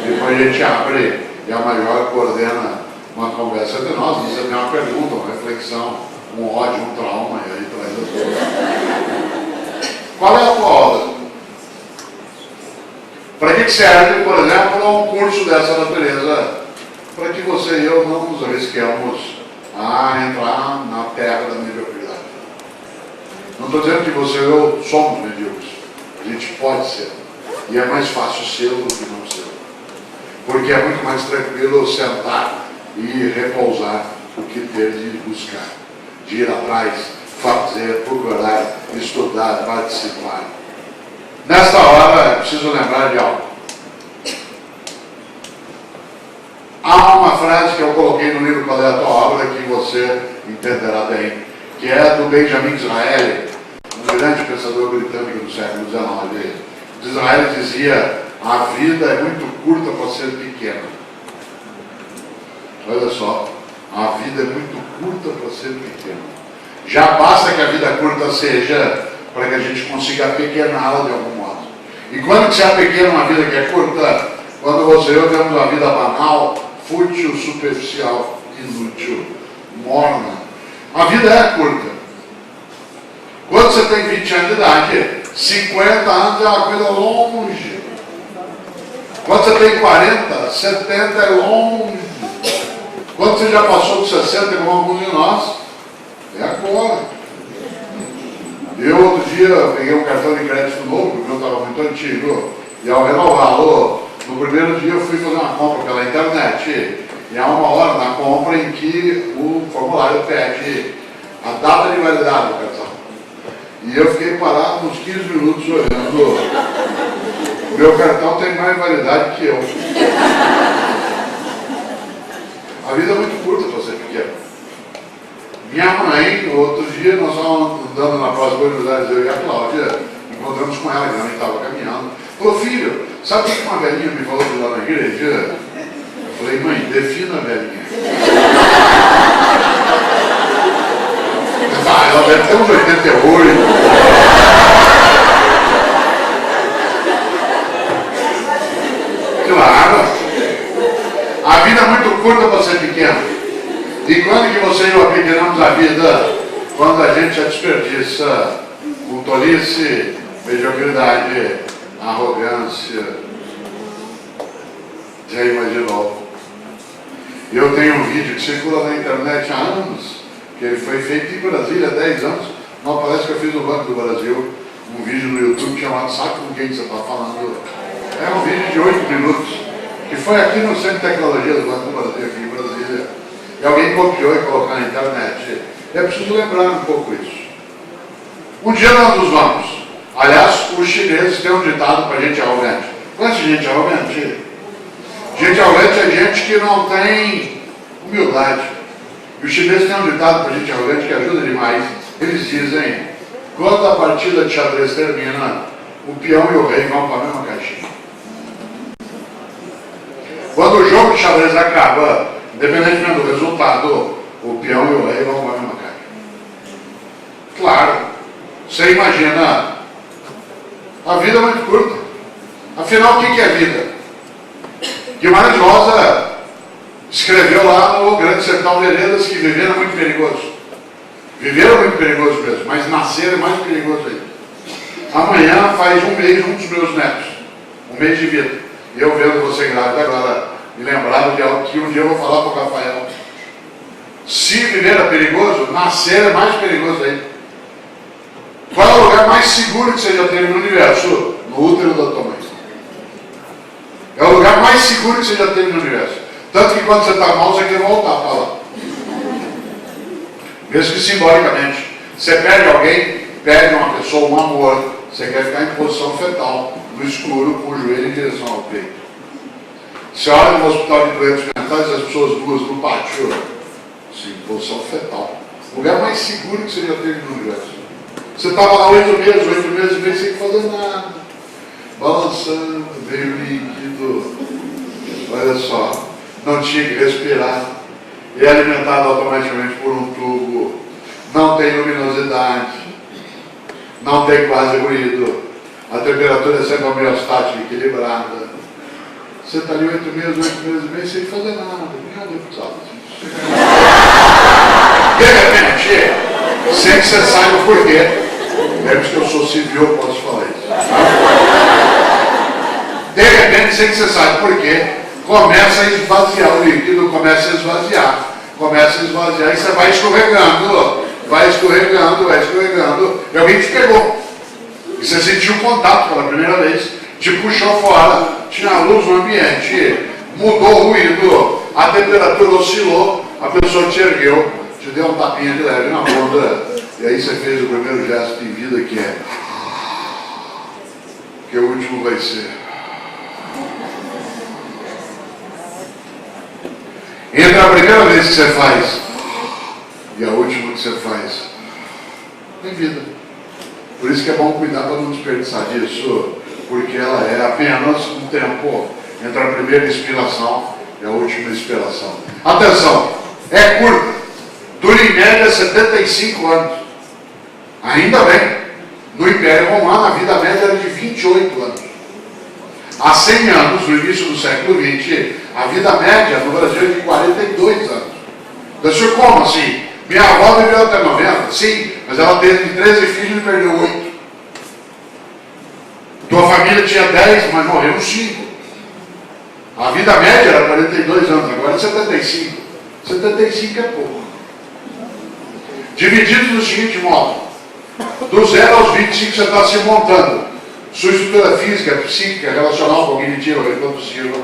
depois a gente abre e a Major coordena uma conversa entre nós, você tem uma pergunta, uma reflexão, um ódio, um trauma, e aí traz as coisas. Qual é a tua obra? Para que serve, por exemplo, um curso dessa natureza? Para que você e eu não nos arrisquemos a entrar na terra da mediocridade. Não estou dizendo que você e eu somos medíocres. A gente pode ser. E é mais fácil ser do que não ser. Porque é muito mais tranquilo sentar e repousar do que ter de buscar, de ir atrás, fazer, procurar, estudar, participar. Nesta hora, eu preciso lembrar de algo. Há uma frase que eu coloquei no livro Qual é a Tua Obra, que você entenderá bem, que é do Benjamin Disraeli, um grande pensador britânico do século XIX. Disraeli dizia: a vida é muito curta para ser pequena. Olha só, a vida é muito curta para ser pequena. Já basta que a vida curta seja para que a gente consiga apequená-la de algum modo. E quando que se apequena uma vida que é curta? Quando você e eu temos uma vida banal, fútil, superficial, inútil, morna. A vida é curta. Quando você tem 20 anos de idade, 50 anos é uma coisa longe. Quando você tem 40, 70 é longe. Quando você já passou dos 60, como alguns de nós, é agora. Eu, outro dia, peguei um cartão de crédito novo, porque o meu estava muito antigo, e ao renová-lo, no primeiro dia eu fui fazer uma compra pela internet, e há uma hora na compra em que o formulário pede a data de validade do cartão. E eu fiquei parado uns 15 minutos olhando. O meu cartão tem mais validade que eu. A vida é muito curta para ser pequena. Minha mãe, outro dia, nós estávamos andando na Praça dos Lugares, eu e a Cláudia, encontramos com ela, que ela estava caminhando. Falou: filho, sabe o que uma velhinha me falou de lá na igreja? Eu falei: mãe, defina a velhinha. Ela deve ter uns 88. Claro. A vida é muito curta para ser pequena. E quando que você e eu apequenamos a vida? Quando a gente a desperdiça com tolice, mediocridade, arrogância. Já imaginou? Eu tenho um vídeo que circula na internet há anos, que ele foi feito em Brasília há 10 anos. Não, parece que eu fiz no Banco do Brasil um vídeo no YouTube chamado Sabe com quem você está falando? É um vídeo de 8 minutos, que foi aqui no Centro de Tecnologia do Banco do Brasil, aqui em Brasília. E alguém copiou e colocou na internet. É preciso lembrar um pouco isso. Um dia nós nos vamos. Aliás, os chineses têm um ditado para gente arrogante. Conhece gente arrogante? Gente arrogante é gente que não tem humildade. E os chineses têm um ditado para gente arrogante que ajuda demais. Eles dizem: quando a partida de xadrez termina, o peão e o rei vão para a mesma caixinha. Quando o jogo de xadrez acaba, independentemente do resultado, o peão e o rei vão para a mesma caixa. Claro, você imagina, a vida é muito curta. Afinal, o que é vida? Guimarães Rosa escreveu lá no Grande Sertão Veredas que viver é muito perigoso. Viver é muito perigoso mesmo, mas nascer é mais perigoso ainda. Amanhã faz um mês um dos meus netos, um mês de vida. E eu vendo você grávida agora, me lembrava de algo que um dia eu vou falar para o Rafael. Se viver é perigoso, nascer é mais perigoso ainda. Qual é o lugar mais seguro que você já teve no universo? No útero da tua mãe. É o lugar mais seguro que você já teve no universo. Tanto que quando você está mal, você quer voltar para lá. Mesmo que simbolicamente. Você perde alguém, perde uma pessoa, um amor, você quer ficar em posição fetal, no escuro, com o joelho em direção ao peito. Você olha no hospital de doentes mentais, as pessoas duas no pátio, sim, posição fetal. O lugar mais seguro que você já teve no universo. Você estava lá 8 meses, meio sem fazer nada. Balançando, meio líquido. Olha só. não tinha que respirar, é alimentado automaticamente por um tubo, não tem luminosidade, não tem quase ruído, a temperatura é sempre homeostática, equilibrada. Você está ali 8 meses e meio, sem fazer nada, deputado. De repente, sem que você saiba o porquê, mesmo que eu sou civil, eu posso falar isso. De repente, sem que você saiba o porquê, começa a esvaziar o líquido, começa a esvaziar, e você vai escorregando, e alguém te pegou. E você sentiu contato pela primeira vez, te puxou fora, tinha luz no ambiente, mudou o ruído, a temperatura oscilou, a pessoa te ergueu, te deu um tapinha de leve na bunda, e aí você fez o primeiro gesto de vida que é, que o último vai ser. Entre a primeira vez que você faz e a última que você faz, tem vida. Por isso que é bom cuidar para não desperdiçar disso, porque ela é apenas um tempo entre a primeira inspiração e a última inspiração. Atenção, é curta, dura em média 75 anos. Ainda bem, no Império Romano a vida média era de 28 anos. Há 100 anos, no início do século XX, a vida média no Brasil é de 42 anos. Então, senhor, como assim? Minha avó viveu até 90? Sim, mas ela teve 13 filhos e perdeu 8. Tua família tinha 10, mas morreram 5. A vida média era 42 anos, agora é 75. 75 é pouco. Divididos do seguinte modo: do 0 aos 25 você está se montando. Sua estrutura física, psíquica, relacional, cognitiva, reproduziva.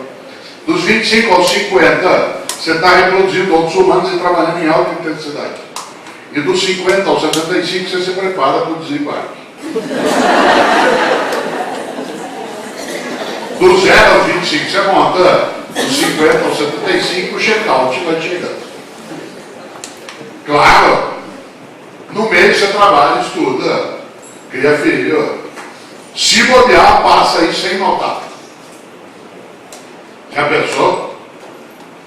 Dos 25 aos 50, você está reproduzindo outros humanos e trabalhando em alta intensidade. E dos 50 aos 75, você se prepara para o desembarque. Do 0 aos 25, você monta. Dos 50 aos 75, o check-out vai chegando. Claro, no meio você trabalha, estuda, cria filho. Se bobear, passa aí sem notar. Já pensou?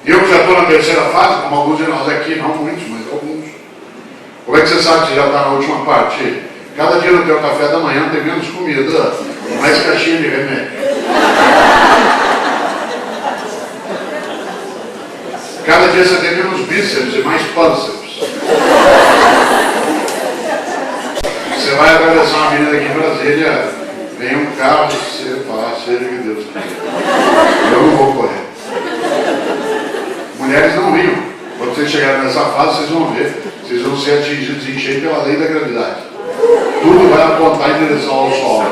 Eu que já estou na terceira fase, como alguns de nós aqui, não muitos, mas alguns. Como é que você sabe que você já está na última parte? Cada dia no teu café da manhã tem menos comida, mais caixinha de remédio. Cada dia você tem menos bíceps e mais pânceps. Você vai atravessar uma avenida aqui em Brasília, vem um carro, você fala, seja que Deus quiser. Eu não vou correr. Mulheres não riam. Quando vocês chegarem nessa fase, vocês vão ver. Vocês vão ser atingidos em cheio pela lei da gravidade. Tudo vai apontar em direção ao sol.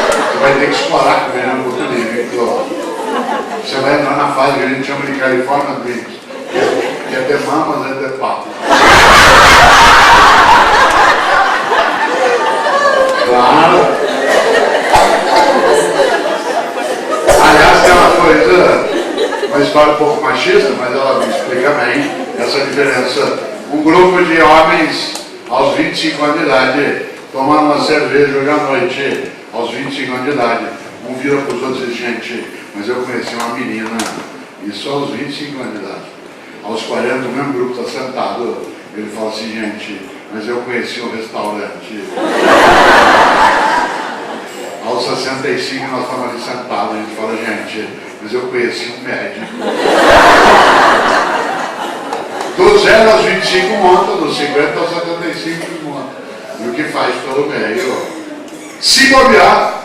Você vai ter que explorar com o veneno botulínico. Você vai entrar na fase que a gente chama de California Dreams. Que é ter mamas, é ter papo. Claro. Aliás, tem uma coisa, uma história um pouco machista, mas ela me explica bem essa diferença. Um grupo de homens aos 25 anos de idade tomando uma cerveja hoje à noite, aos 25 anos de idade. Um vira para os outros e diz, gente, mas eu conheci uma menina, isso aos 25 anos de idade. Aos 40, o mesmo grupo está sentado, ele fala assim, gente, mas eu conheci um restaurante. Aos 65 nós estamos ali sentados, a gente fala, gente, mas eu conheci um médico. Do 0 aos 25 monta, dos 50 aos 75 monta. E o que faz pelo meio? Se bobear,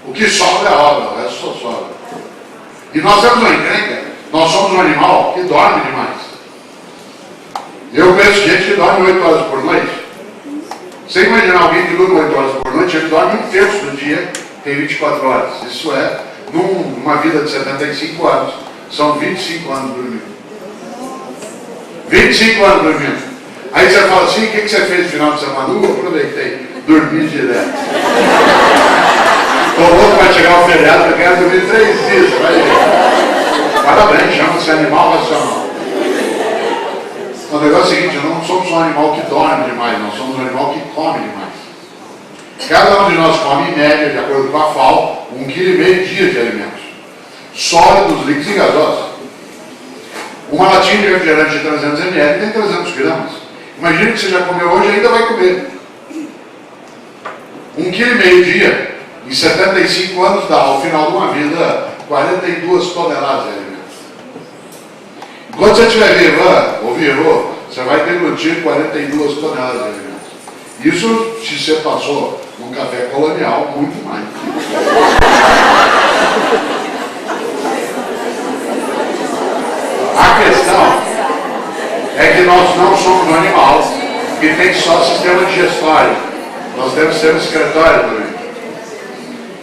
o que sobra é obra, o resto só sobra. E nós temos uma encrenca, nós somos um animal que dorme demais. Eu conheço gente que dorme 8 horas por noite. Você imagina alguém que dorme 8 horas por noite, ele dorme um terço do dia, tem 24 horas. Isso é, numa vida de 75 anos, são 25 anos dormindo. 25 anos dormindo. Aí você fala assim, o que você fez no final de semana? Eu aproveitei, dormi direto. Tô louco para chegar ao feriado, eu quero dormir 3 dias. Parabéns, chama-se animal racional. O negócio é o seguinte, nós não somos um animal que dorme demais, nós somos um animal que come demais. Cada um de nós come, em média, de acordo com a FAO, 1,5 kg de alimentos. sólidos, líquidos e gasosos. Uma latinha de refrigerante de 300 ml tem 300 gramas. Imagina que você já comeu hoje e ainda vai comer. 1,5 kg dia, em 75 anos dá, ao final de uma vida, 42 toneladas de alimento. Enquanto você estiver viva ou vivo, você vai deglutir 42 toneladas de alimento. Isso se você passou num café colonial, muito mais. A questão é que nós não somos um animal que tem só sistema digestório. Nós temos sistema excretório também.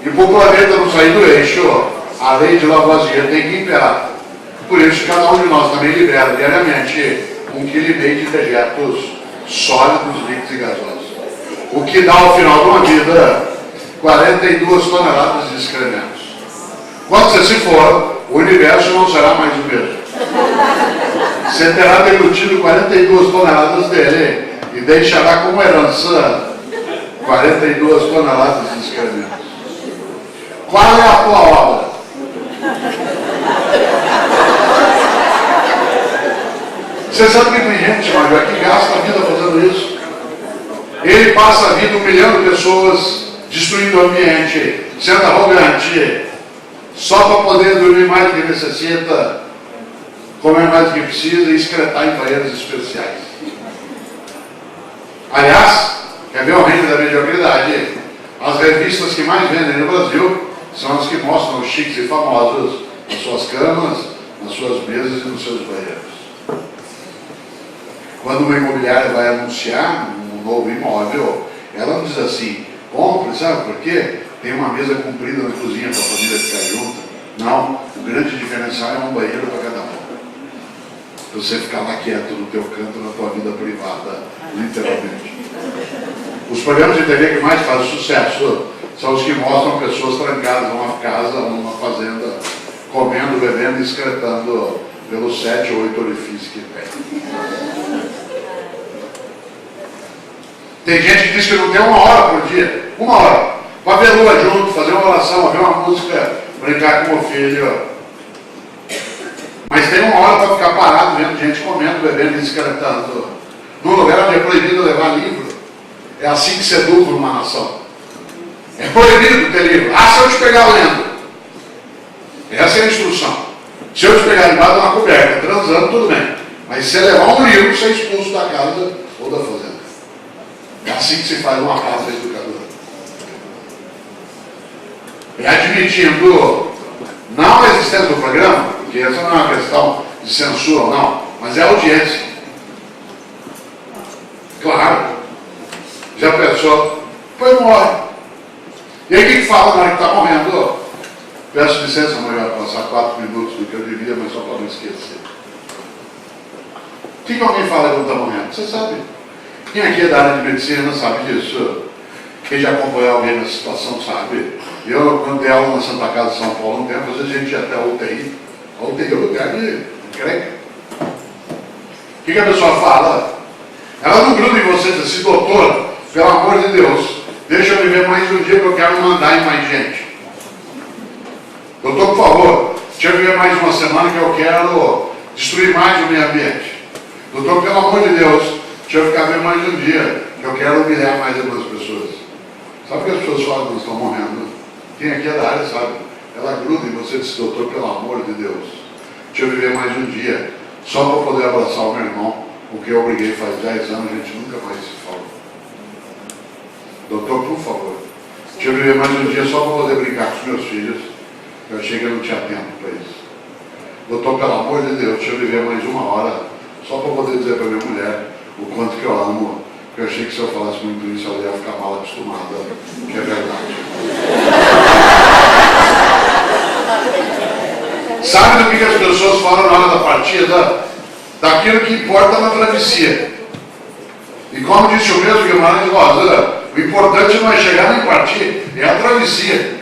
E para o planeta não sair do eixo, a lei de Lavoisier tem que imperar. Por isso, cada um de nós também libera diariamente 1,5 kg de dejetos sólidos, líquidos e gasosos. O que dá ao final de uma vida 42 toneladas de excrementos. Quando você se for, o universo não será mais o mesmo. Você terá deglutido 42 toneladas dele e deixará como herança 42 toneladas de excrementos. Qual é a tua obra? Você sabe que tem gente, Major, que gasta a vida fazendo isso. Ele passa a vida humilhando pessoas, destruindo o ambiente, sendo arrogante, só para poder dormir mais do que necessita, comer mais do que precisa e excretar em banheiros especiais. Aliás, quer ver o reino da mediocridade? As revistas que mais vendem no Brasil são as que mostram os chiques e famosos nas suas camas, nas suas mesas e nos seus banheiros. Quando uma imobiliária vai anunciar um novo imóvel, ela não diz assim, compre, sabe por quê? Tem uma mesa comprida na cozinha para a família ficar junta. Não, o grande diferencial é um banheiro para cada um. Para você ficar lá quieto no teu canto, na tua vida privada, literalmente. Os programas de TV que mais fazem sucesso são os que mostram pessoas trancadas numa casa, numa fazenda, comendo, bebendo e excretando pelos 7 ou 8 orifícios que tem. Tem gente que diz que não tem 1 hora por dia, 1 hora, para ver lua junto, fazer uma oração, ouvir uma música, brincar com o filho. Mas tem 1 hora para ficar parado vendo gente comendo, bebendo e excretando. Num lugar onde é proibido levar livro. É assim que se educa numa nação. É proibido ter livro. Ah, se eu te pegar lendo. Essa é a instrução. Se eu te pegar embaixo de uma coberta, transando, tudo bem. Mas se você levar um livro, você é expulso da casa ou da fazenda. É assim que se faz uma casa educadora. E admitindo não a existência do programa, porque essa não é uma questão de censura ou não, mas é audiência. Claro. Já pensou? Depois morre. E aí o que fala na hora que está morrendo? Peço licença, mas vai passar 4 minutos do que eu devia, mas só para não esquecer. O que alguém fala quando está morrendo? Você sabe. Quem aqui é da área de medicina sabe disso? Quem já acompanhou alguém nessa situação sabe. Eu, quando dei aula na Santa Casa de São Paulo, um tempo, às vezes a gente ia até a UTI. A UTI é o lugar de creca. O que a pessoa fala? Ela não gruda em você e diz assim, doutor, pelo amor de Deus, deixa eu viver mais um dia que eu quero mandar em mais gente. Doutor, por favor, deixa eu viver mais uma semana que eu quero destruir mais o meio ambiente. Doutor, pelo amor de Deus, deixa eu ficar bem mais um dia que eu quero humilhar mais algumas pessoas. Sabe o que as pessoas falam quando estão morrendo? Quem aqui é da área sabe. Ela gruda em você e diz, doutor, pelo amor de Deus, deixa eu viver mais um dia só para poder abraçar o meu irmão, o que eu obriguei faz 10 anos, a gente nunca mais se falou. Doutor, por favor, deixa eu viver mais um dia só para poder brincar com os meus filhos. Eu achei que eu não tinha tempo para isso. Doutor, pelo amor de Deus, deixa eu viver mais 1 hora só para poder dizer para minha mulher o quanto que eu amo. Eu achei que se eu falasse muito isso, ela ia ficar mal acostumada, que é verdade. Sabe do que as pessoas falam na hora da partida? Daquilo que importa na travessia. E como disse o mesmo Guimarães Rosa, o importante não é chegar nem partir, é a travessia.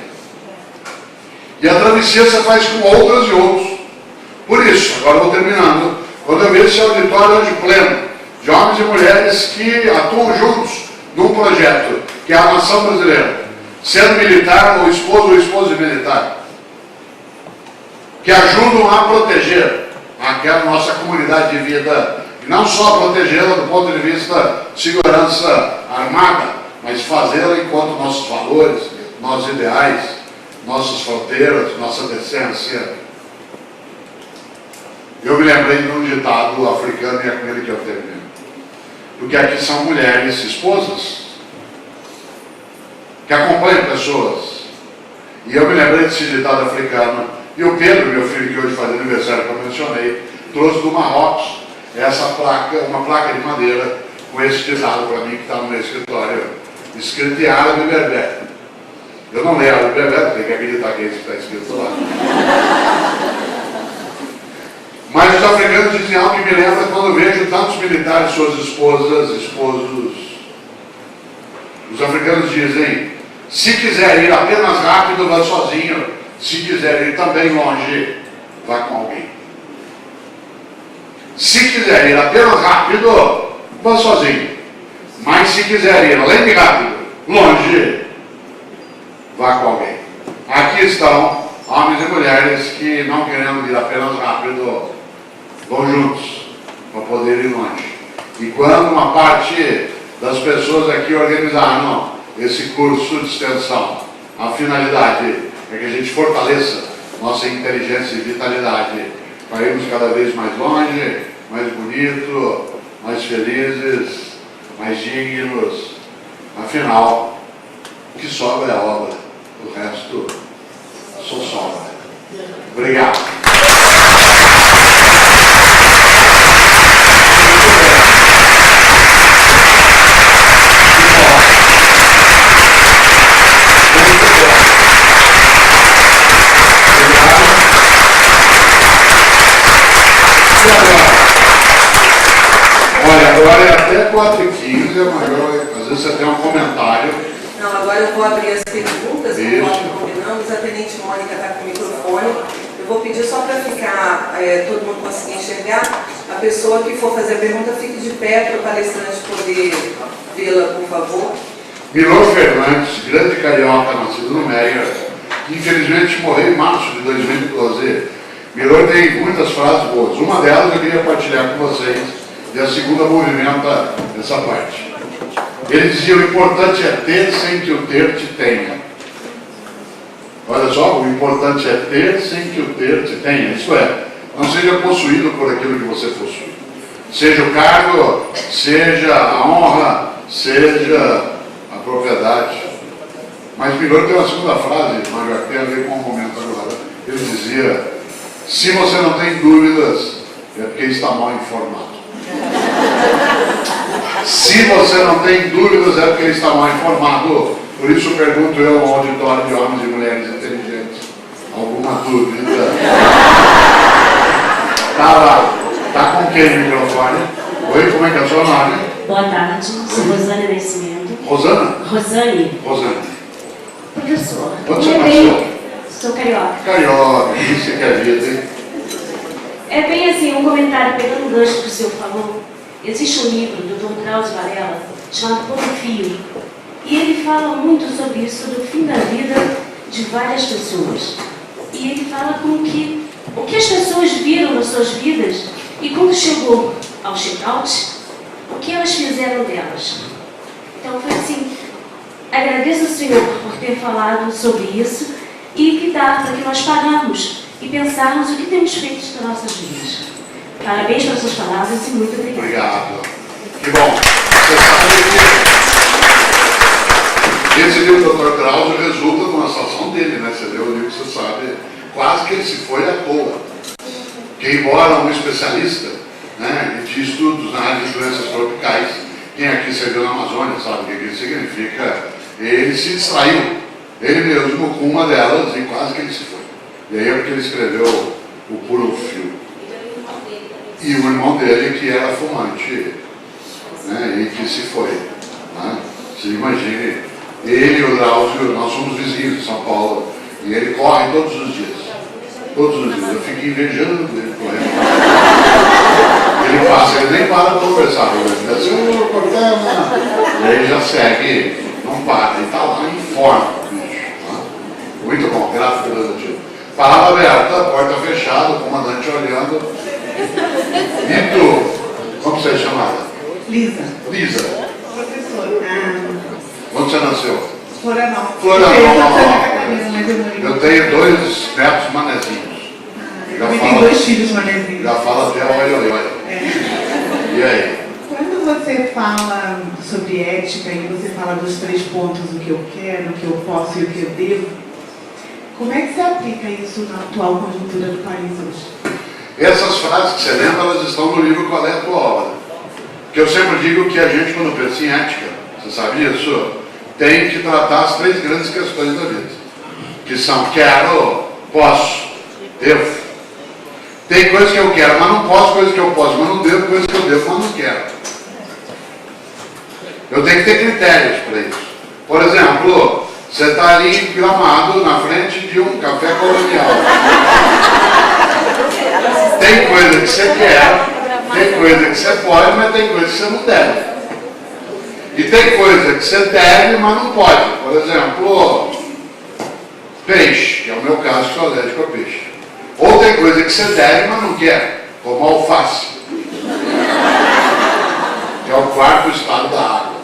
E a travessia você faz com outras e outros. Por isso, agora eu vou terminando, quando eu vejo esse auditório hoje pleno, de homens e mulheres que atuam juntos num projeto, que é a nação brasileira, sendo militar ou esposo de militar. que ajudam a proteger aquela nossa comunidade de vida, e não só protegê-la do ponto de vista de segurança armada, mas fazê-la enquanto nossos valores, nossos ideais, nossas fronteiras, nossa decência. Eu me lembrei de um ditado africano, e é com ele que eu termino. Porque aqui são mulheres esposas que acompanham pessoas. E eu me lembrei desse ditado africano. E o Pedro, meu filho, que hoje faz aniversário, que eu mencionei, trouxe do Marrocos essa placa, uma placa de madeira, com esse ditado para mim, que está no meu escritório, escrito em árabe e berber. Eu não leio árabe e berber, tem que acreditar que é isso que está escrito lá. Mas os africanos dizem algo que me lembra quando eu vejo tantos militares, suas esposas, esposos. Os africanos dizem, se quiser ir apenas rápido, vá sozinho. Se quiser ir também longe, vá com alguém. Se quiser ir apenas rápido, vá sozinho. Mas se quiser ir além de rápido, longe, vá com alguém. Aqui estão homens e mulheres que, não querendo ir apenas rápido, vão juntos para poder ir longe. E quando uma parte das pessoas aqui organizaram esse curso de extensão, a finalidade é que a gente fortaleça nossa inteligência e vitalidade para irmos cada vez mais longe, mais bonito, mais felizes, mais dignos. Afinal, o que sobra é a obra, o resto só sobra. Obrigado. Olha, agora é até 4h15, mas às vezes você tem um comentário. Não, agora eu vou abrir as perguntas, como nós combinamos. A Tenente Mônica está com o microfone. Eu vou pedir só para ficar, todo mundo conseguir enxergar. A pessoa que for fazer a pergunta, fique de pé para o palestrante poder vê-la, por favor. Milor Fernandes, grande carioca, nascido no Meia, que infelizmente morreu em março de 2012. Milor tem muitas frases boas. Uma delas eu queria partilhar com vocês, e a segunda movimenta essa parte. Ele dizia, o importante é ter sem que o ter te tenha. Olha só, o importante é ter sem que o ter te tenha. Isto é, não seja possuído por aquilo que você possui. Seja o cargo, seja a honra, seja a propriedade. Mas Milor tem uma segunda frase, Major, que tem a ver com o momento agora. Ele dizia, se você não tem dúvidas, é porque está mal informado. Se você não tem dúvidas, é porque está mal informado. Por isso pergunto eu ao auditório de homens e mulheres inteligentes. Alguma dúvida? Tá lá. Tá com quem o microfone? Oi, como é que é o seu nome? Boa tarde, sou Rosane Nascimento. Rosana? Rosane. Rosane. Professor. Onde você nasceu? Sou carioca. Carioca, isso que é vida, hein? É bem assim, um comentário pegando o gancho que o senhor falou. Existe um livro do Dr. Drauzio Varela chamado Por um Fio. E ele fala muito sobre isso, sobre o fim da vida de várias pessoas. E ele fala como que o que as pessoas viram nas suas vidas e quando chegou ao check-out, o que elas fizeram delas. Então foi assim, agradeço ao senhor por ter falado sobre isso e que dá para que nós pararmos e pensarmos o que temos feito das nossas vidas. Parabéns pelas suas palavras e muito obrigada. Obrigado. Que bom. Você sabe que esse livro do Dr. Drauzio resulta de uma situação dele, né? Você leu o livro, você sabe, quase que ele se foi à toa. Que embora um especialista, né, de estudos na área de doenças tropicais, quem aqui serviu na Amazônia sabe o que isso significa, ele se distraiu, ele mesmo, com uma delas, e quase que ele se foi. E aí é porque ele escreveu o Por um Fio. E o irmão dele, que era fumante, né, e que se foi. Né? Você imagine, ele e o Drauzio, nós somos vizinhos de São Paulo, e ele corre todos os dias. Todos os dias. Eu fico invejando ele correndo. Ele passa, ele nem para de conversar com ele. Ele diz, e aí já segue, não para, ele está lá em forma. Bicho, né? Muito bom, graças a Deus. Palavra aberta, porta fechada, o comandante olhando. E tu? Como você é chamada? Lisa. Lisa. Professor. Onde você nasceu? Florianópolis. Florianópolis. Eu tenho 2 netos manezinhos. Eu tenho 2 filhos manezinhos. Já fala até oi. E aí? Quando você fala sobre ética e você fala dos 3 pontos, o que eu quero, o que eu posso e o que eu devo, como é que você aplica isso na atual conjuntura do país hoje? Essas frases que você lembra, elas estão no livro Qual é a Tua Obra? Que eu sempre digo que a gente, quando pensa em ética, você sabia isso? Tem que tratar as 3 grandes questões da vida. Que são quero, posso, devo. Tem coisas que eu quero, mas não posso, coisas que eu posso, mas não devo, coisas que eu devo, mas não quero. Eu tenho que ter critérios para isso. Por exemplo, você está ali em Gramado, na frente de um café colonial. Tem coisa que você quer, tem coisa que você pode, mas tem coisa que você não deve. E tem coisa que você deve, mas não pode. Por exemplo, peixe, que é o meu caso, que sou alérgico a peixe. Ou tem coisa que você deve, mas não quer, como alface, que é o 4º estado da água.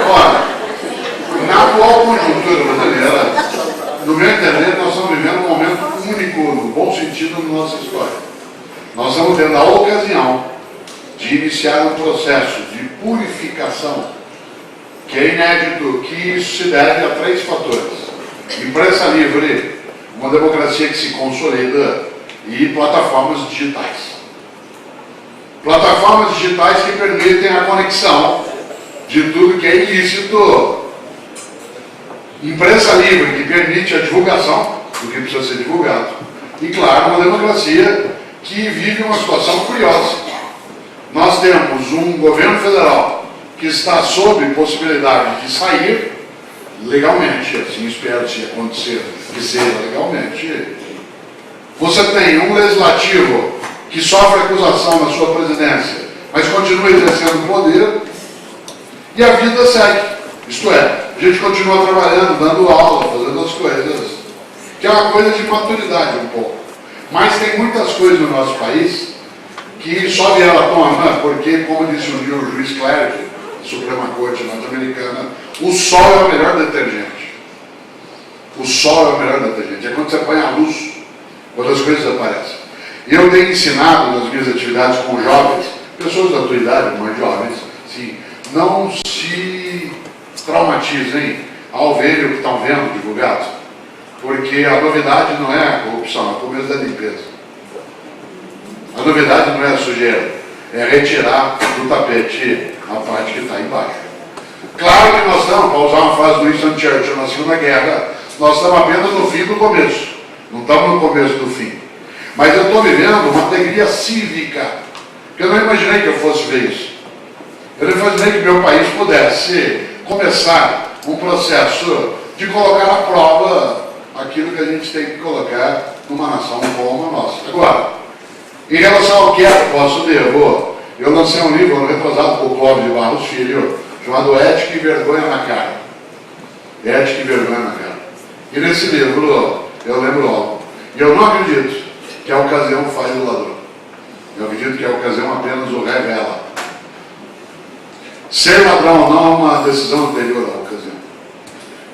Ora, na atual conjuntura brasileira, no meu entender, nós estamos vivendo um momento único, no bom sentido, na nossa história. Nós estamos tendo a ocasião de iniciar um processo de purificação que é inédito, que isso se deve a 3 fatores. Imprensa livre, uma democracia que se consolida e plataformas digitais. Plataformas digitais que permitem a conexão de tudo que é ilícito. Imprensa livre, que permite a divulgação do que precisa ser divulgado. E, claro, uma democracia que vive uma situação curiosa. Nós temos um governo federal que está sob possibilidade de sair legalmente, assim espero se acontecer, que seja legalmente. Você tem um legislativo que sofre acusação na sua presidência, mas continua exercendo poder, e a vida segue. Isto é, a gente continua trabalhando, dando aula, fazendo as coisas, que é uma coisa de maturidade um pouco. Mas tem muitas coisas no nosso país que só vieram à tona, porque, como disse um dia o juiz Clerc, da Suprema Corte norte-americana, o sol é o melhor detergente. O sol é o melhor detergente. É quando você põe a luz, quando as coisas aparecem. E eu tenho ensinado nas minhas atividades com jovens, pessoas da tua idade, mais jovens, assim, não se traumatizem ao ver o que estão vendo divulgado, porque a novidade não é a corrupção, é o começo da limpeza. A novidade não é a sujeira, é retirar do tapete a parte que está embaixo. Claro que nós estamos, para usar uma frase do Winston Churchill na Segunda Guerra, nós estamos apenas no fim do começo, não estamos no começo do fim. Mas eu estou vivendo uma alegria cívica, porque eu não imaginei que eu fosse ver isso. Eu não imaginei que meu país pudesse começar um processo de colocar à prova aquilo que a gente tem que colocar numa nação como a nossa. Agora, em relação ao que é, posso devo, eu lancei um livro retrasado por Clóvis de Barros Filho, chamado Ética e Vergonha na Cara. Ética e Vergonha na Cara. E nesse livro, eu lembro logo, e eu não acredito que a ocasião faz o ladrão. Eu acredito que a ocasião apenas o revela. Ser ladrão ou não é uma decisão anterior à ocasião.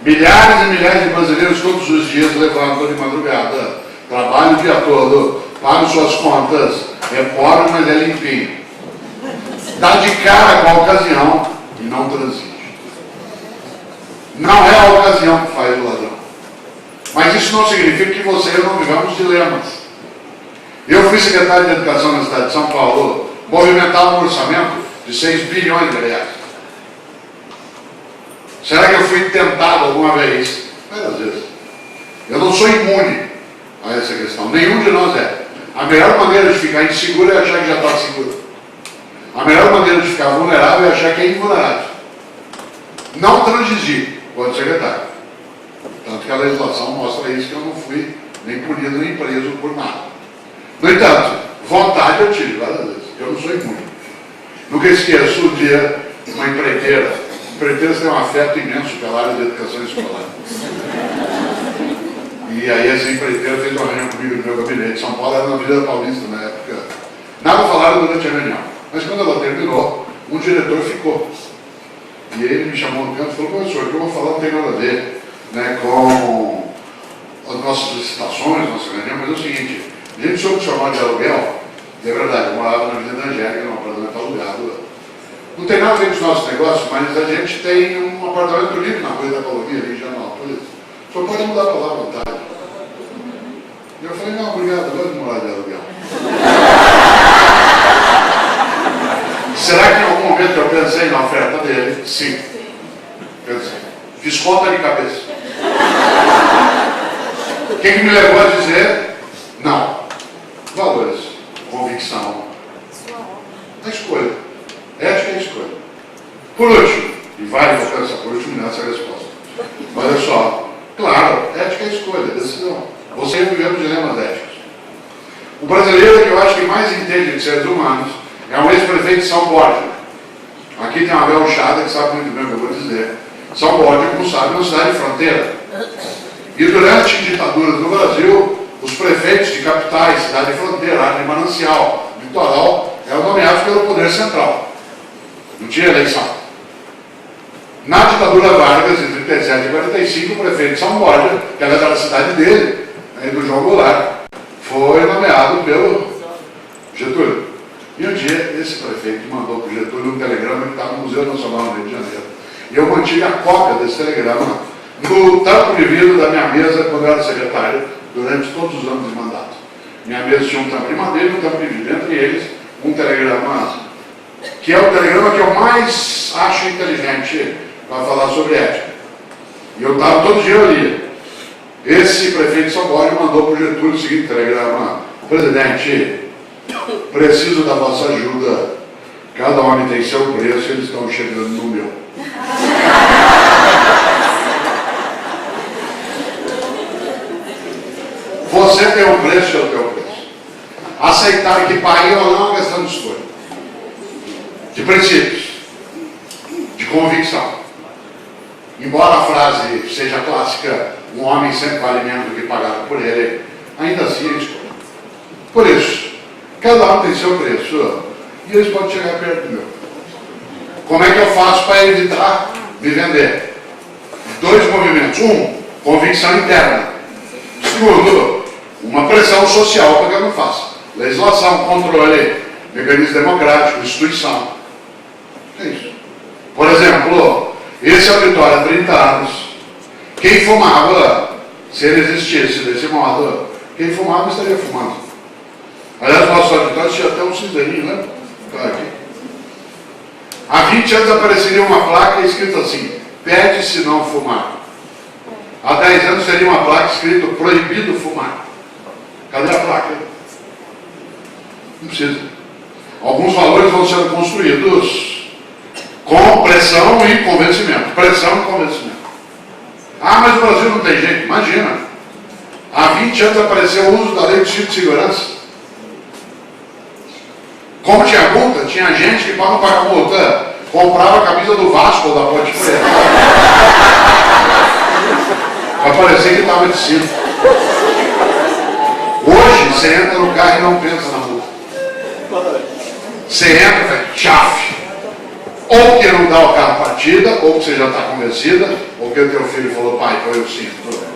Milhares e milhares de brasileiros todos os dias levantam de madrugada, trabalham o dia todo, pagam suas contas, é pobre, mas é limpinho. Dá de cara com a ocasião e não transige. Não é a ocasião que faz o ladrão. Mas isso não significa que você e eu não vivamos dilemas. Eu fui secretário de Educação na cidade de São Paulo, movimentava um orçamento de 6 bilhões de reais. Será que eu fui tentado alguma vez? Várias vezes. Eu não sou imune a essa questão. Nenhum de nós é. A melhor maneira de ficar inseguro é achar que já está seguro. A melhor maneira de ficar vulnerável é achar que é invulnerável. Não transigir, quando secretário. Tanto que a legislação mostra isso, que eu não fui nem punido nem preso por nada. No entanto, vontade eu tive várias vezes. Eu não sou imune. Nunca esqueço o dia de uma empreiteira. Empreiteiras têm um afeto imenso pela área de educação escolar. E aí essa empreiteira fez uma reunião comigo no meu gabinete. São Paulo era na Avenida Paulista na época. Nada falaram durante a reunião. Mas quando ela terminou, um diretor ficou. E ele me chamou no canto e falou: professor, o que eu vou falar não tem nada a ver, né, com as nossas licitações, nossa reunião, mas é o seguinte, a gente soube chamar de aluguel, e é verdade, eu morava na Avenida Angélica, num apartamento alugado. Não tem nada a ver com os nossos negócios, mas a gente tem um apartamento livre na Rua da Colonia, ali em Janópolis. O senhor pode mudar para lá à vontade. E eu falei: não, obrigado, eu gosto de morar de aluguel. Será que em algum momento eu pensei na oferta dele? Sim. Pensei. Fiz conta de cabeça. O que me levou a dizer? Não. Valores, convicção, a escolha. Ética é a escolha. Por último, e vale a pensar por último nessa resposta. Olha só, claro, ética é a escolha, decisão. Você viveu dilemas éticos. O brasileiro que eu acho que mais entende de seres humanos é um ex-prefeito de São Borja. Aqui tem uma gauchada que sabe muito bem o que eu vou dizer. São Borja, como sabe, é uma cidade de fronteira. E durante ditaduras no Brasil, os prefeitos de capitais, cidade de fronteira, área de manancial, litoral, eram nomeados pelo poder central. Não tinha eleição. Na ditadura Vargas, entre 37 e 45, o prefeito de São Borja, que era da cidade dele, do João Goulart, foi nomeado pelo Getúlio. E um dia, esse prefeito mandou para o Getúlio um telegrama que estava no Museu Nacional no Rio de Janeiro. E eu mantive a cópia desse telegrama no tampo de vidro da minha mesa quando eu era secretário, durante todos os anos de mandato. Minha mesa tinha um tampo de madeira e um tampo de vidro. Entre eles, um telegrama, que é o telegrama que eu mais acho inteligente para falar sobre ética. E eu estava todo dia eu lia. Esse prefeito de São Paulo mandou para o Getúlio o seguinte telegrama: presidente, preciso da vossa ajuda. Cada homem tem seu preço e eles estão chegando no meu. Você tem um preço e eu tenho um preço. Aceitar que pague ou não é uma questão de escolha, de princípios, de convicção. Embora a frase seja clássica, um homem sempre vale menos do que pagado por ele, ainda assim é escolha. Por isso, cada um tem seu preço e eles podem chegar perto do meu. Como é que eu faço para evitar me vender? Dois movimentos. Um, convicção interna. Segundo, uma pressão social para que eu não faça. Legislação, controle, mecanismo democrático, instituição. É isso. Por exemplo, esse auditório há 30 anos, quem fumava, se ele existisse desse modo, quem fumava estaria fumando. Aliás, nosso auditório tinha até um cinzeirinho, né? Tá aqui. Há 20 anos apareceria uma placa escrita assim: pede-se não fumar. Há 10 anos teria uma placa escrita: proibido fumar. Cadê a placa? Não precisa. Alguns valores vão sendo construídos com pressão e convencimento. Pressão e convencimento. Ah, mas o Brasil não tem jeito. Imagina. Há 20 anos apareceu o uso da lei de cinto de segurança. Como tinha multa, tinha gente que, para não pagar multa, comprava a camisa do Vasco ou da Ponte Preta. Para parecer que estava de cinto. Hoje, você entra no carro e não pensa na multa. Você entra e faz tchaf. Ou que não dá o carro partida, ou que você já está convencida, ou que o teu filho falou: pai, põe o cinto.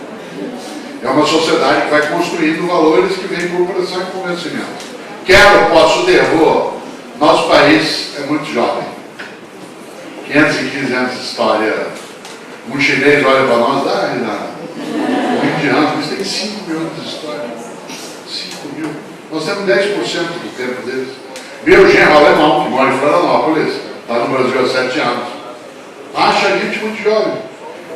É uma sociedade que vai construindo valores que vêm por pressão e convencimento. Quero, posso, devo. Nosso país é muito jovem. 515 anos de história. Um chinês olha para nós, dá risada. Um indiano, eles têm 5 mil anos de história. 5 mil. Nós temos 10% do tempo deles. Meu genro alemão, que mora em Florianópolis, está no Brasil há 7 anos. Acha a gente muito jovem.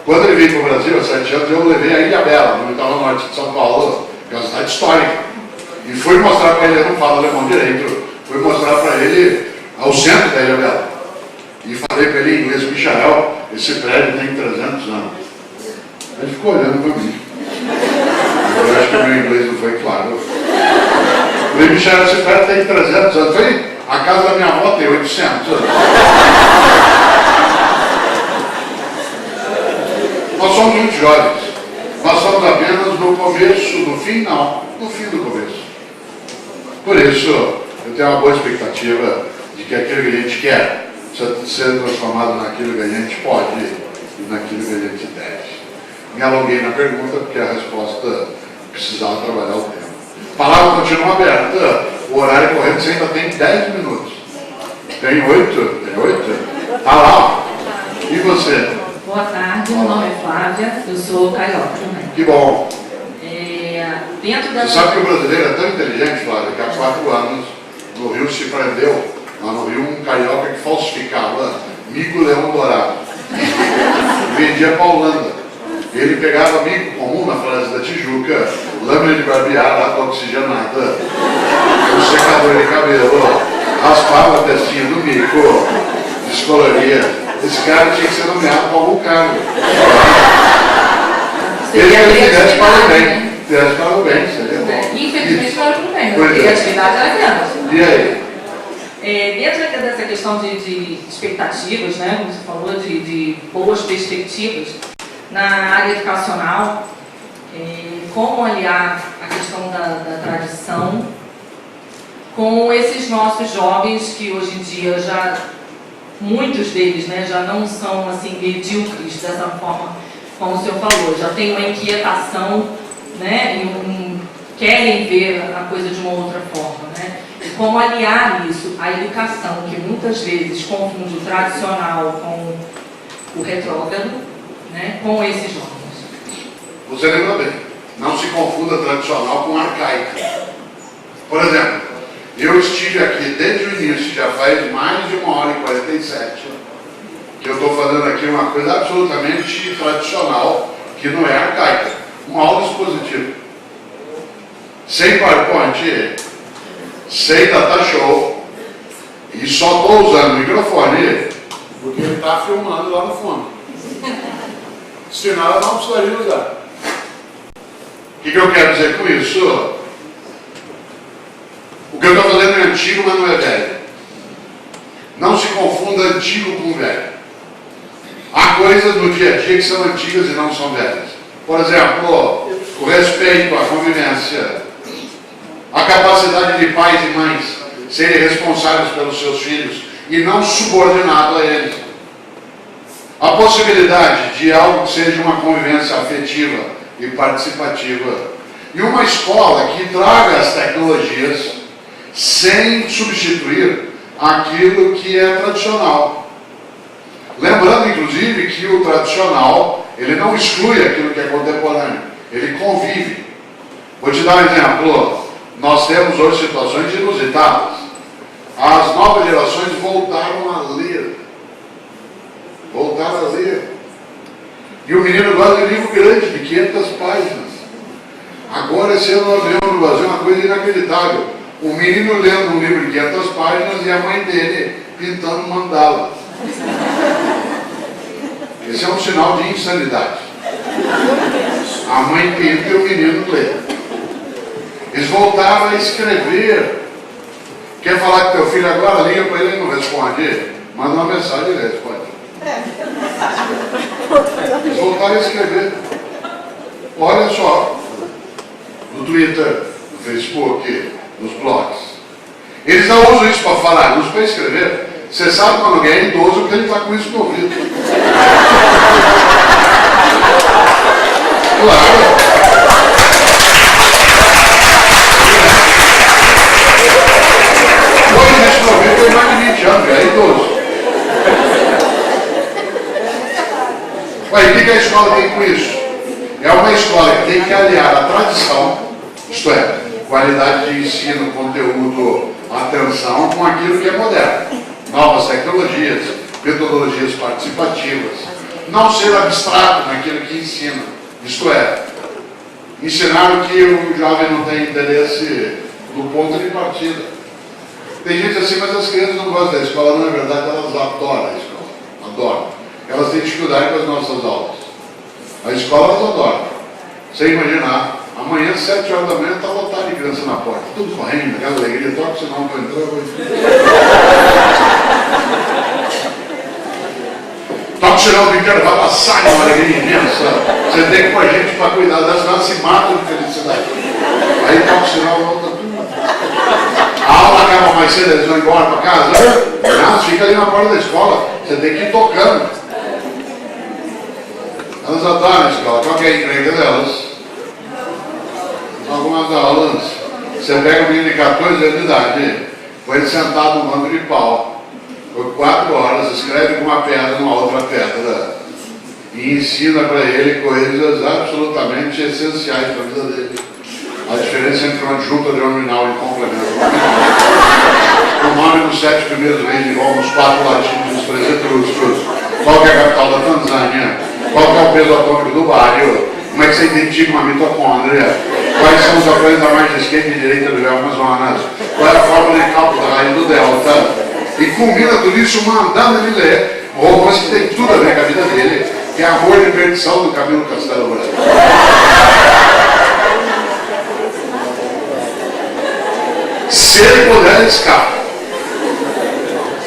Quando ele veio para o Brasil há 7 anos, eu levei a Ilha Bela, no litoral norte de São Paulo, que é uma cidade histórica. E fui mostrar para ele, eu não falo alemão direito, fui mostrar para ele ao centro da Ilha Bela. E falei para ele em inglês: Michael, esse prédio tem 300 anos. Ele ficou olhando para mim. Eu acho que o meu inglês não foi claro. Eu falei: Michael, esse prédio tem 300 anos. Eu falei: a casa da minha avó tem 800 anos. Nós somos muito jovens. Nós somos estamos apenas no começo, no fim não, no fim do começo. Por isso, eu tenho uma boa expectativa de que aquilo que a gente quer ser transformado naquilo que a gente pode e naquilo que a gente deve. Me alonguei na pergunta porque a resposta precisava trabalhar o tempo. A palavra continua aberta, o horário correndo você ainda tem 10 minutos. Tem 8? Tem 8? Está lá. E você? Boa tarde, meu nome é Flávia, eu sou carioca também. Que bom. Dentro da... Você sabe que o brasileiro é tão inteligente, Flávia, que há 4 anos no Rio se prendeu, lá no Rio, um carioca que falsificava mico leão dourado. Vendia para a Holanda. Ele pegava mico comum na Floresta da Tijuca, lâmina de barbear, água oxigenada, um secador de cabelo, raspava a testinha do mico, descoloria. Esse cara tinha que ser nomeado para algum cargo. Ele tivesse para o bem. Tivesse para o bem, seria bom. Infelizmente não era para o bem, Pois porque é. a atividade era menos. E aí? Dentro dessa questão de expectativas, né, como você falou, de boas perspectivas, na área educacional, como aliar a questão da tradição com esses nossos jovens que hoje em dia já, muitos deles, né, já não são assim medíocres dessa forma como o senhor falou, já tem uma inquietação, né, e querem ver a coisa de uma outra forma, né? E como aliar isso à educação, que muitas vezes confunde o tradicional com o retrógrado, né, com esses jovens. Você lembra bem, não se confunda tradicional com arcaico. Por exemplo, eu estive aqui desde o início, já faz mais de 1h47, que eu estou fazendo aqui uma coisa absolutamente tradicional, que não é arcaica, uma aula expositiva. Sem PowerPoint, sem data show, e só estou usando o microfone porque ele está filmando lá no fundo. Senão eu não precisaria usar. O que eu quero dizer com isso? O que eu estou fazendo é antigo, mas não é velho. Não se confunda antigo com velho. Há coisas no dia a dia que são antigas e não são velhas. Por exemplo, o respeito, a convivência, a capacidade de pais e mães serem responsáveis pelos seus filhos e não subordinados a eles. A possibilidade de algo que seja uma convivência afetiva e participativa. E uma escola que traga as tecnologias sem substituir aquilo que é tradicional. Lembrando, inclusive, que o tradicional, ele não exclui aquilo que é contemporâneo, ele convive. Vou te dar um exemplo. Nós temos hoje situações inusitadas. As novas gerações voltaram a ler. Voltaram a ler. E o menino gosta de livro grande, de 500 páginas. Agora, esse ano nós vemos no Brasil uma coisa inacreditável. O menino lendo um livro de 500 páginas e a mãe dele pintando mandala. Esse é um sinal de insanidade. A mãe pinta e o menino lê. Eles voltaram a escrever. Quer falar com teu filho agora? Liga para ele e não responde. Manda uma mensagem e ele responde. Eles voltaram a escrever. Olha só. No Twitter, no Facebook, nos blogs. Eles não usam isso para falar, usam para escrever. Você sabe quando alguém é idoso que ele está com isso no ouvido. Claro. Hoje nesse no ouvido tem mais de 20 anos, é idoso. Mas o que a escola tem com isso? É uma escola que tem que aliar a tradição, isto é, qualidade de ensino, conteúdo, atenção, com aquilo que é moderno. Novas tecnologias, metodologias participativas. Não ser abstrato naquilo que ensina. Isto é, ensinar o que o jovem não tem interesse do ponto de partida. Tem gente assim, mas as crianças não gostam da escola. Não é verdade, elas adoram a escola. Adoram. Elas têm dificuldade com as nossas aulas. A escola elas adoram. Sem imaginar. Amanhã, 7 horas da manhã, está lotado de criança na porta. Tudo correndo, aquela alegria. Toca o sinal para entrar. Toca o sinal final do dia vai passar uma alegria imensa. Você tem que pôr gente para cuidar das coisas, se matam de felicidade. Aí toca o sinal, volta tudo. A aula acaba mais cedo, eles vão embora para casa. Não, fica ali na porta da escola. Você tem que ir tocando. Elas adoram a escola. Qual que é a encrenca delas? Algumas aulas. Você pega um menino de 14 anos de idade, põe ele sentado num banco de pau, por 4 horas, escreve com uma pedra numa outra pedra e ensina para ele coisas absolutamente essenciais para a vida dele. A diferença entre uma adjunta de nominal e complemento nominal. O nome dos 7 primeiros reis de Roma, os 4 latinos, os 3 etruscos. Qual que é a capital da Tanzânia? Qual que é o peso atômico do bário? Como é que você identifica uma mitocôndria? Quais são os apoios da margem esquerda e direita do Rio Amazonas? Qual é a fórmula de cálculo da raiz do delta? E combina tudo isso mandando ele ler roupas que tem tudo a ver com a vida dele, que é Amor e Perdição do Camilo Castelo Branco. Se ele puder, ele escapa.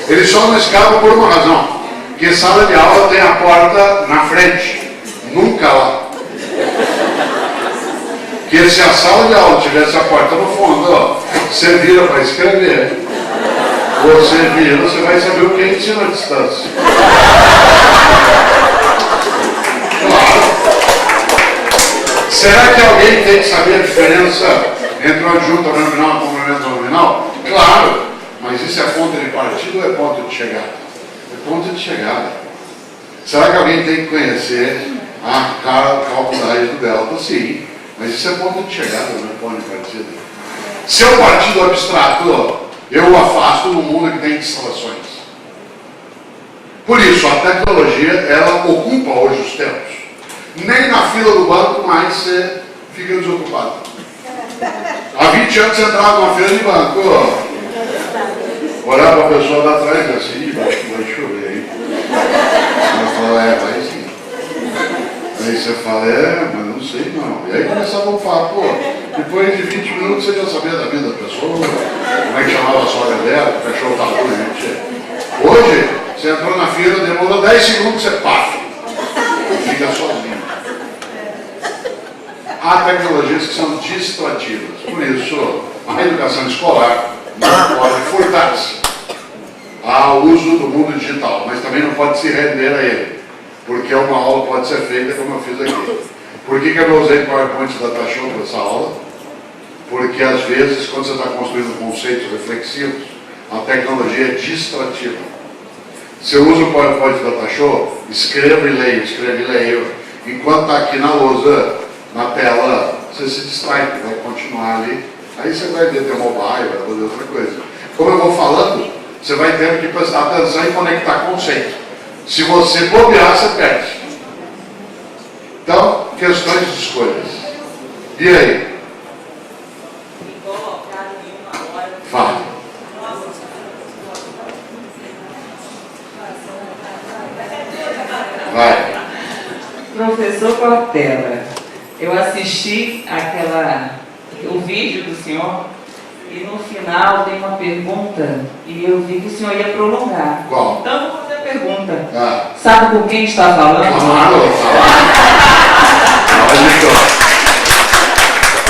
Ele só não escapa por uma razão. Porque sala de aula tem a porta na frente, nunca lá. Porque se a sala de aula tivesse a porta no fundo, ó, você vira para escrever. Você vira, você vai saber o que é ensino à distância. Claro. Será que alguém tem que saber a diferença entre uma adjunta nominal e um complemento nominal? Claro. Mas isso é ponto de partida ou é ponto de chegada? É ponto de chegada. Será que alguém tem que conhecer a cálculo da raiz do delta? Sim. Mas isso é ponto de chegada, não é ponto de partida. Se é um partido abstrato, eu o afasto no mundo que tem instalações. Por isso, a tecnologia, ela ocupa hoje os tempos. Nem na fila do banco mais você fica desocupado. Há 20 anos você entrava numa fila de banco, olhava para a pessoa lá atrás e assim, vai chover aí. Ela fala, vai sim. Aí você fala, mas não sei não. E aí começava um papo, depois de 20 minutos você já sabia da vida da pessoa, como é que chamava a sogra dela, o cachorro estava doente. Hoje, você entrou na fila, demorou 10 segundos, você passa. Fica sozinho. Há tecnologias que são distrativas. Por isso, a educação escolar não pode furtar-se ao uso do mundo digital, mas também não pode se render a ele. Porque uma aula pode ser feita como eu fiz aqui. Por que eu não usei PowerPoint da Tachon para essa aula? Porque às vezes, quando você está construindo conceitos reflexivos, a tecnologia é distrativa. Se eu uso o PowerPoint da Tachon, escrevo e leio. Enquanto está aqui na lousa, na tela, você se distrai, vai continuar ali. Aí você vai ver teu mobile, vai fazer outra coisa. Como eu vou falando, você vai ter que prestar atenção e conectar conceitos. Se você bobear, você perde. Então, questões de escolhas. E aí? Fala. Vai. Professor Cortella, eu assisti o vídeo do senhor e no final tem uma pergunta e eu vi que o senhor ia prolongar. Qual? Então eu vou fazer a pergunta. Ah. Sabe com quem está falando?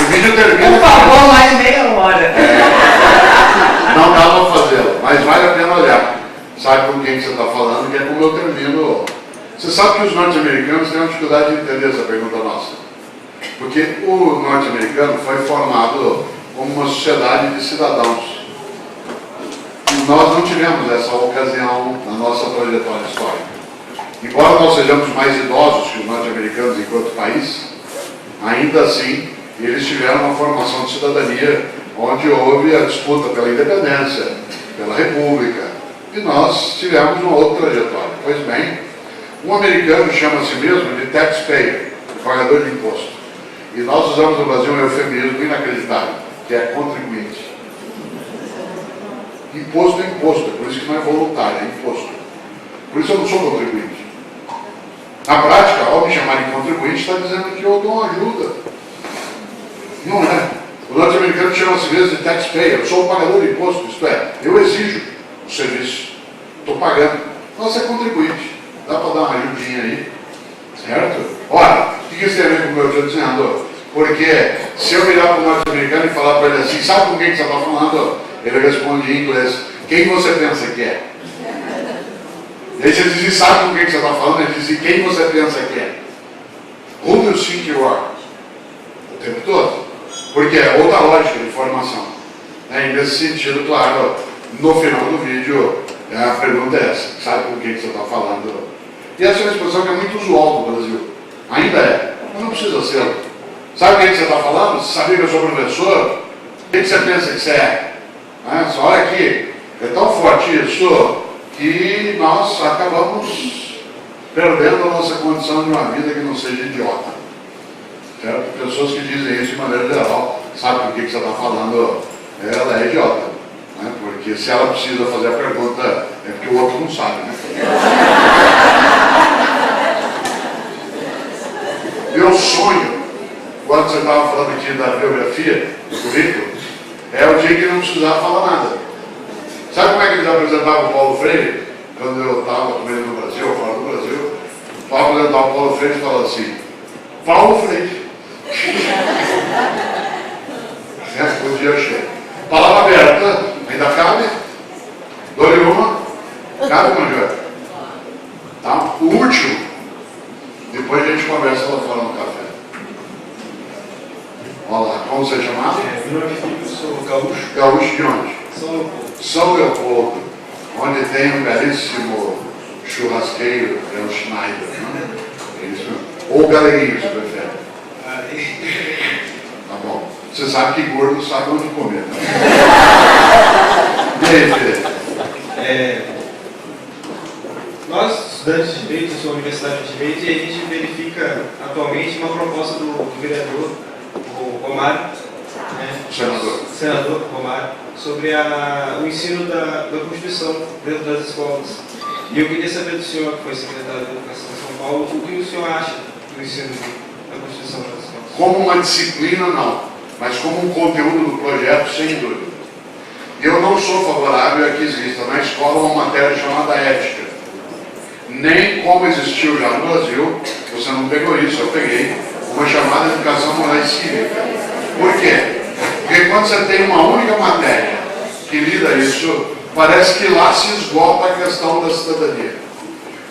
O vídeo termina. Por favor, mais meia hora. Não dá para fazê-lo, mas vale a pena olhar. Sabe com quem que você está falando, que é como eu termino. Você sabe que os norte-americanos têm uma dificuldade de entender essa pergunta nossa. Porque o norte-americano foi formado como uma sociedade de cidadãos. E nós não tivemos essa ocasião na nossa trajetória histórica. Embora nós sejamos mais idosos que os norte-americanos enquanto país, ainda assim, eles tiveram uma formação de cidadania onde houve a disputa pela independência, pela república. E nós tivemos uma outra trajetória. Pois bem, um americano chama a si mesmo de taxpayer, pagador de imposto. E nós usamos no Brasil um eufemismo inacreditável, que é contribuinte. Imposto é imposto, por isso que não é voluntário, é imposto. Por isso eu não sou contribuinte. Na prática, ao me chamar de contribuinte, está dizendo que eu dou uma ajuda. Não é. O norte-americano chama a si mesmo de taxpayer, eu sou o pagador de imposto, isto é, eu exijo o serviço, estou pagando. Nós é contribuinte. Dá para dar uma ajudinha aí, certo? Ora, o que isso tem a ver com o que eu estou dizendo? Porque se eu virar para o norte-americano e falar para ele assim, sabe com quem que você está falando? Ele responde em inglês, quem você pensa que é? E aí você diz, sabe com quem que você está falando? Ele diz, quem você pensa que é? Who do you think you are? O tempo todo. Porque é outra lógica de formação. E nesse sentido, claro, no final do vídeo, a pergunta é essa, sabe com quem que você está falando? E essa é uma expressão que é muito usual no Brasil. Ainda é, mas não precisa ser. Sabe com quem que você está falando? Você sabia que eu sou professor? O que você pensa que você é? Só olha aqui, é tão forte isso que nós acabamos perdendo a nossa condição de uma vida que não seja idiota. Certo? Pessoas que dizem isso de maneira geral, sabe com quem que você está falando? Ela é idiota. Porque se ela precisa fazer a pergunta, é porque o outro não sabe, né? Meu sonho, quando você estava falando aqui da biografia, do currículo, é o dia que não precisava falar nada. Sabe como é que eles apresentavam o Paulo Freire? Quando eu estava com ele no Brasil, ou fora do Brasil, para apresentar o Paulo Freire, ele falava assim, Paulo Freire. O dia chega. Palavra aberta, ainda cabe? Dou-lhe uma? Cabe, Manjor? Tá? O último, depois a gente conversa lá fora no café. Olha lá, como você é chamado? Meu nome é Felipe, eu sou gaúcho. Gaúcho de onde? São Leopoldo. São Leopoldo, onde tem um belíssimo churrasqueiro, é o Schneider, né? É isso? Ou galerinho, se prefere. Tá bom. Você sabe que gordo sabe onde comer, né? E aí, Felipe? Nós, estudantes de Direito, eu sou a Universidade de Direito, e a gente verifica atualmente uma proposta do vereador, o Romário, né? Senador Romário, sobre o ensino da Constituição dentro das escolas. E eu queria saber do senhor, que foi secretário de Educação de São Paulo, o que o senhor acha do ensino da Constituição das escolas? Como uma disciplina, não. Mas como um conteúdo do projeto, sem dúvida. Eu não sou favorável a que exista na escola uma matéria chamada ética. Nem como existiu já no Brasil, você não pegou isso, eu peguei, uma chamada educação moral e cívica. Por quê? Porque quando você tem uma única matéria que lida isso, parece que lá se esgota a questão da cidadania.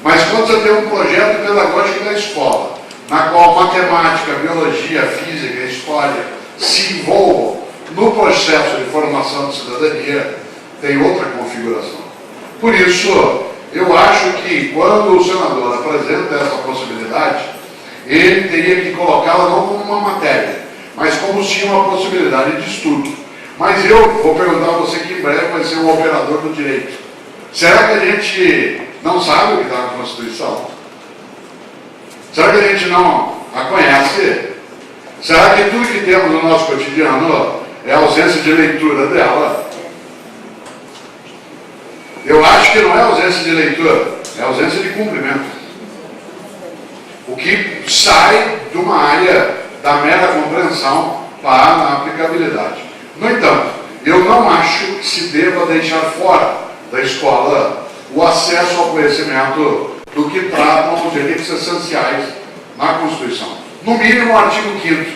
Mas quando você tem um projeto pedagógico da escola, na qual matemática, biologia, física, história se envolvam no processo de formação de cidadania, tem outra configuração. Por isso, eu acho que quando o senador apresenta essa possibilidade, ele teria que colocá-la não como uma matéria, mas como sim uma possibilidade de estudo. Mas eu vou perguntar a você que em breve vai ser um operador do direito. Será que a gente não sabe o que está na Constituição? Será que a gente não a conhece? Será que tudo que temos no nosso cotidiano é a ausência de leitura dela? Eu acho que não é ausência de leitura, é ausência de cumprimento. O que sai de uma área da mera compreensão para a aplicabilidade. No entanto, eu não acho que se deva deixar fora da escola o acesso ao conhecimento do que tratam os direitos essenciais na Constituição. No mínimo o artigo 5º.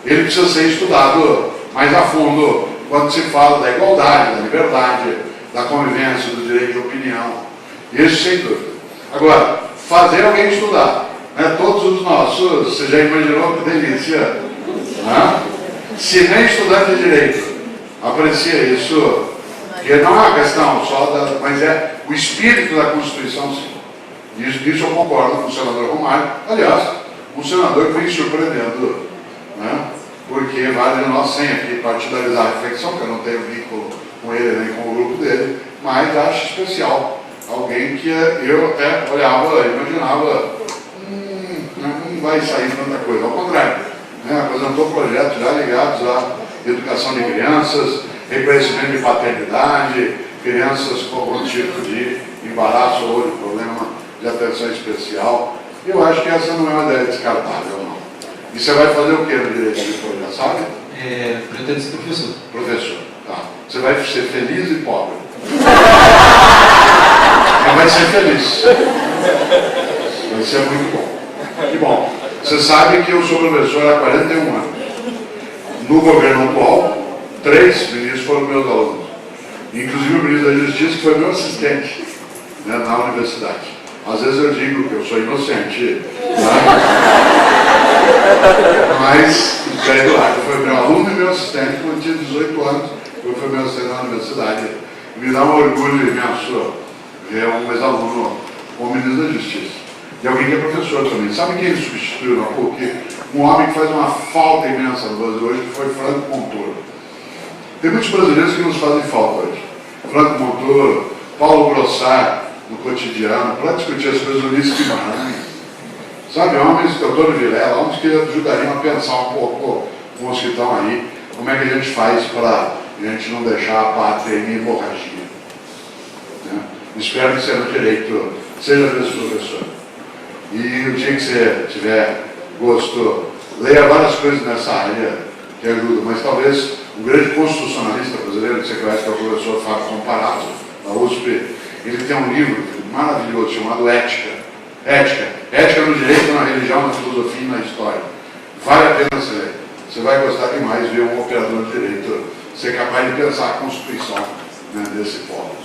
Ele precisa ser estudado mais a fundo quando se fala da igualdade, da liberdade, da convivência, do direito de opinião. Isso sem dúvida. Agora, fazer alguém estudar. Né? Todos os nossos, você já imaginou que delícia? Né? Se nem estudante de direito aprecia isso, que não é uma questão só mas é o espírito da Constituição, sim. Isso eu concordo com o senador Romário. Aliás, um senador que vem surpreendendo, né? Porque vários de nós, sem aqui partidarizar a reflexão, que eu não tenho vínculo com ele nem com o grupo dele, mas acho especial. Alguém que eu até olhava, imaginava, não vai sair tanta coisa. Ao contrário, né? Apresentou projetos já ligados à educação de crianças, reconhecimento de paternidade, crianças com algum tipo de embaraço ou de problema de atenção especial. Eu acho que essa não é uma ideia descartável, não. E você vai fazer o que no direito depois, já sabe? Pretendo ser professor. Professor, tá. Você vai ser feliz e pobre. Mas vai ser feliz. Vai ser muito bom. Que bom. Você sabe que eu sou professor há 41 anos. No governo atual, 3 ministros foram meus alunos. Inclusive o ministro da Justiça, que foi meu assistente, né, na universidade. Às vezes eu digo que eu sou inocente, tá? Mas o Zé Eduardo foi meu aluno e meu assistente quando eu tinha 18 anos. Eu fui meu assistente na universidade. Me dá um orgulho imenso ver um ex-aluno como ministro da Justiça. E alguém que é professor também. Sabe quem ele substituiu na PUC? Um homem que faz uma falta imensa no Brasil hoje, que foi Franco Montoro. Tem muitos brasileiros que nos fazem falta hoje. Franco Montoro, Paulo Grossar, no Cotidiano, para discutir as coisas, Ulisses Guimarães. Sabe, homens, Antônio Vilela, homens que ajudariam a pensar um pouco com os que estão aí, como é que a gente faz para a gente não deixar a pátria em hemorragia. Né? Espero que você no direito seja desse professor. E o dia que você tiver gosto, leia várias coisas nessa área que ajudam, mas talvez o grande constitucionalista brasileiro, que você conhece, que é o professor Fábio Comparato, da USP, ele tem um livro maravilhoso chamado Ética. Ética no direito, na religião, na filosofia e na história. Vale a pena você ler. Você vai gostar demais de ver um operador de direito ser capaz de pensar a Constituição, né, desse povo.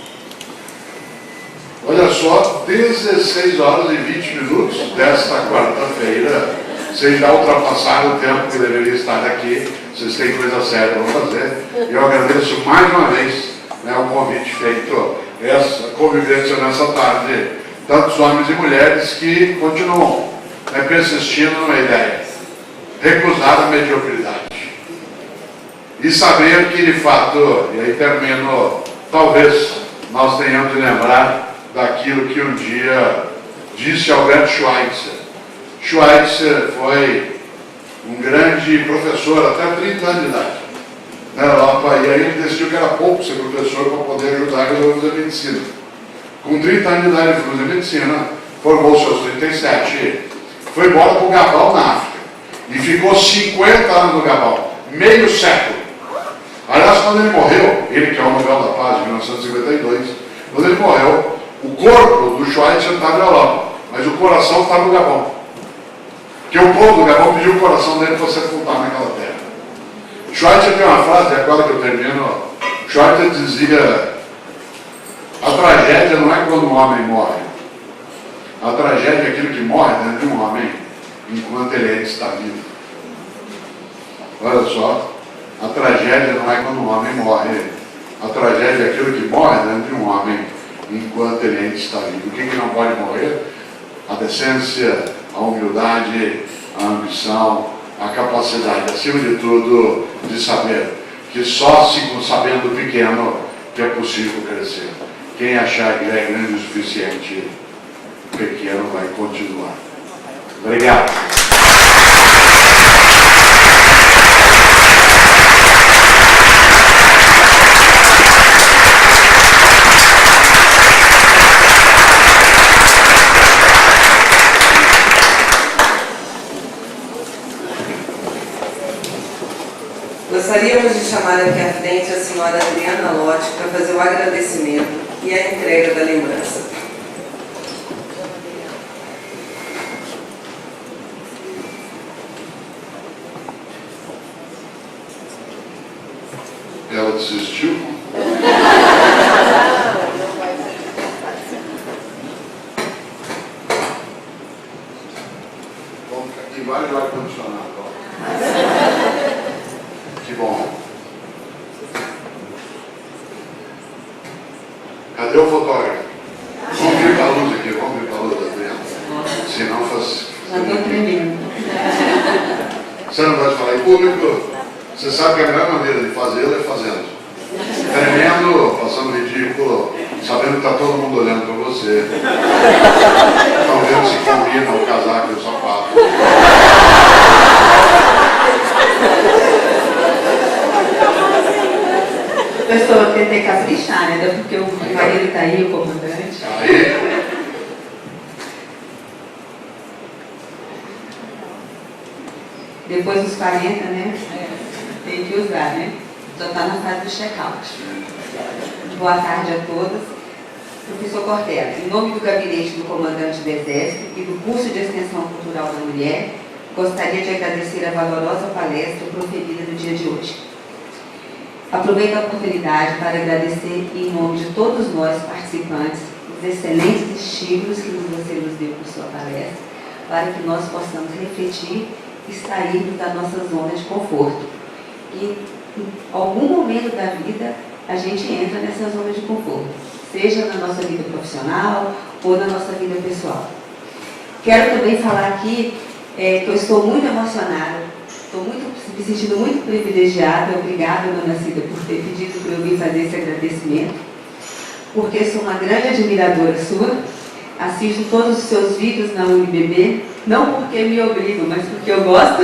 Olha só, 16 horas e 20 minutos desta quarta-feira. Vocês já ultrapassaram o tempo que deveria estar aqui. Vocês têm coisa séria para fazer. E eu agradeço mais uma vez, né, o convite feito, essa convivência nessa tarde. Tantos homens e mulheres que continuam, né, persistindo numa ideia. Recusar a mediocridade. E saber que, de fato, e aí termino, talvez nós tenhamos de lembrar daquilo que um dia disse Albert Schweitzer. Schweitzer foi um grande professor até 30 anos de idade na Europa, e aí ele decidiu que era pouco ser professor para poder ajudar a resolver a medicina. Com 30 anos de idade ele foi fazer medicina, formou-se aos 37, foi embora para o Gabão, na África, e ficou 50 anos no Gabão, meio século. Aliás, quando ele morreu, ele que é o Nobel da Paz, de 1952, quando ele morreu, o corpo do Schweitzer está na Europa, mas o coração está no Gabão. Porque o povo do Gabão pediu o coração dele para sepultar naquela terra. Schweitzer tem uma frase, e agora que eu termino, Schweitzer dizia: a tragédia não é quando um homem morre. A tragédia é aquilo que morre dentro de um homem enquanto ele ainda está vivo. Olha só, a tragédia não é quando um homem morre. A tragédia é aquilo que morre dentro de um homem enquanto ele ainda está vivo. O que não pode morrer? A decência, a humildade, a ambição, a capacidade, acima de tudo, de saber que só sabendo pequeno que é possível crescer. Quem achar que é grande o suficiente, pequeno vai continuar. Obrigado. Gostaríamos de chamar aqui à frente a senhora Adriana Lotti para fazer o agradecimento e a entrega da lembrança. Ela desistiu? Bom, tem vários ar-condicionado. Que bom. Cadê o fotógrafo? Vamos vir para a luz aqui, vamos vir para a luz, Adriana. Senão faz. Já estou tremendo. Você não pode falar em público? Você sabe que a melhor maneira de fazê-lo é fazendo. Tremendo, passando ridículo, sabendo que está todo mundo olhando para você. Estão vendo se combina o casaco e o sapato. Pessoa, tentei caprichar, né? Porque o marido está aí, o comandante. Aí. Depois dos 40, né? Tem que usar, né? Já está na fase do check-out. Boa tarde a todos. Professor Cortella, em nome do gabinete do comandante do Exército e do curso de extensão cultural da mulher, gostaria de agradecer a valorosa palestra proferida no dia de hoje. Aproveito a oportunidade para agradecer, em nome de todos nós participantes, os excelentes estímulos que você nos deu por sua palestra, para que nós possamos refletir e sairmos da nossa zona de conforto. E em algum momento da vida, a gente entra nessa zona de conforto, seja na nossa vida profissional ou na nossa vida pessoal. Quero também falar aqui que eu estou muito emocionada, estou me sentindo muito privilegiada. Obrigada, dona Cida, por ter pedido para eu vir fazer esse agradecimento, porque sou uma grande admiradora sua, assisto todos os seus vídeos na UNBB, não porque me obrigam, mas porque eu gosto.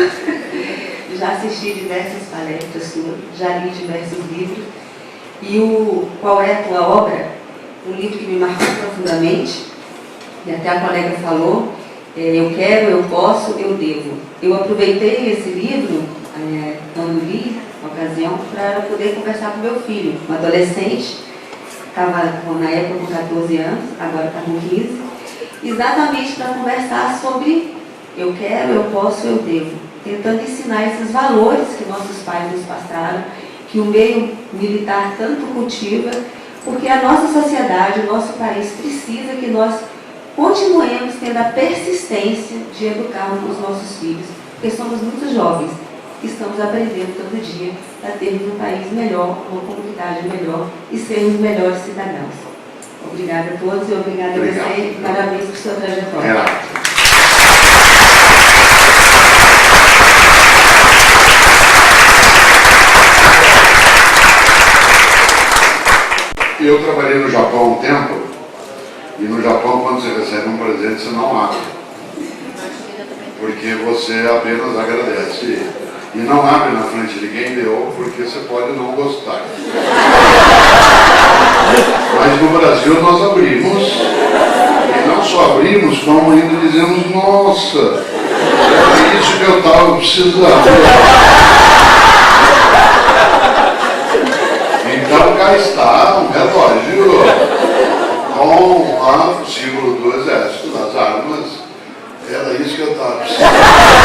Já assisti diversas palestras suas, já li diversos livros, e Qual é a Tua Obra? Um livro que me marcou profundamente, e até a colega falou, eu quero, eu posso, eu devo. Eu aproveitei esse livro, quando li, na ocasião, para poder conversar com meu filho, um adolescente, estava na época com 14 anos, agora está com 15, exatamente para conversar sobre eu quero, eu posso, eu devo, tentando ensinar esses valores que nossos pais nos passaram, que o meio militar tanto cultiva, porque a nossa sociedade, o nosso país precisa que nós continuemos tendo a persistência de educarmos os nossos filhos, porque somos muito jovens, que estamos aprendendo todo dia para termos um país melhor, uma comunidade melhor e sermos melhores cidadãos. Obrigada a todos e obrigada a você e parabéns por sua trajetória. Eu trabalhei no Japão há um tempo, e no Japão, quando você recebe um presente, você não abre. Porque você apenas agradece. E não abre na frente de quem deu, porque você pode não gostar. Mas no Brasil nós abrimos, e não só abrimos, como ainda dizemos, nossa, é isso que eu estava precisando. Então cá está um relógio com o símbolo do Exército, das armas. Era isso que eu estava precisando.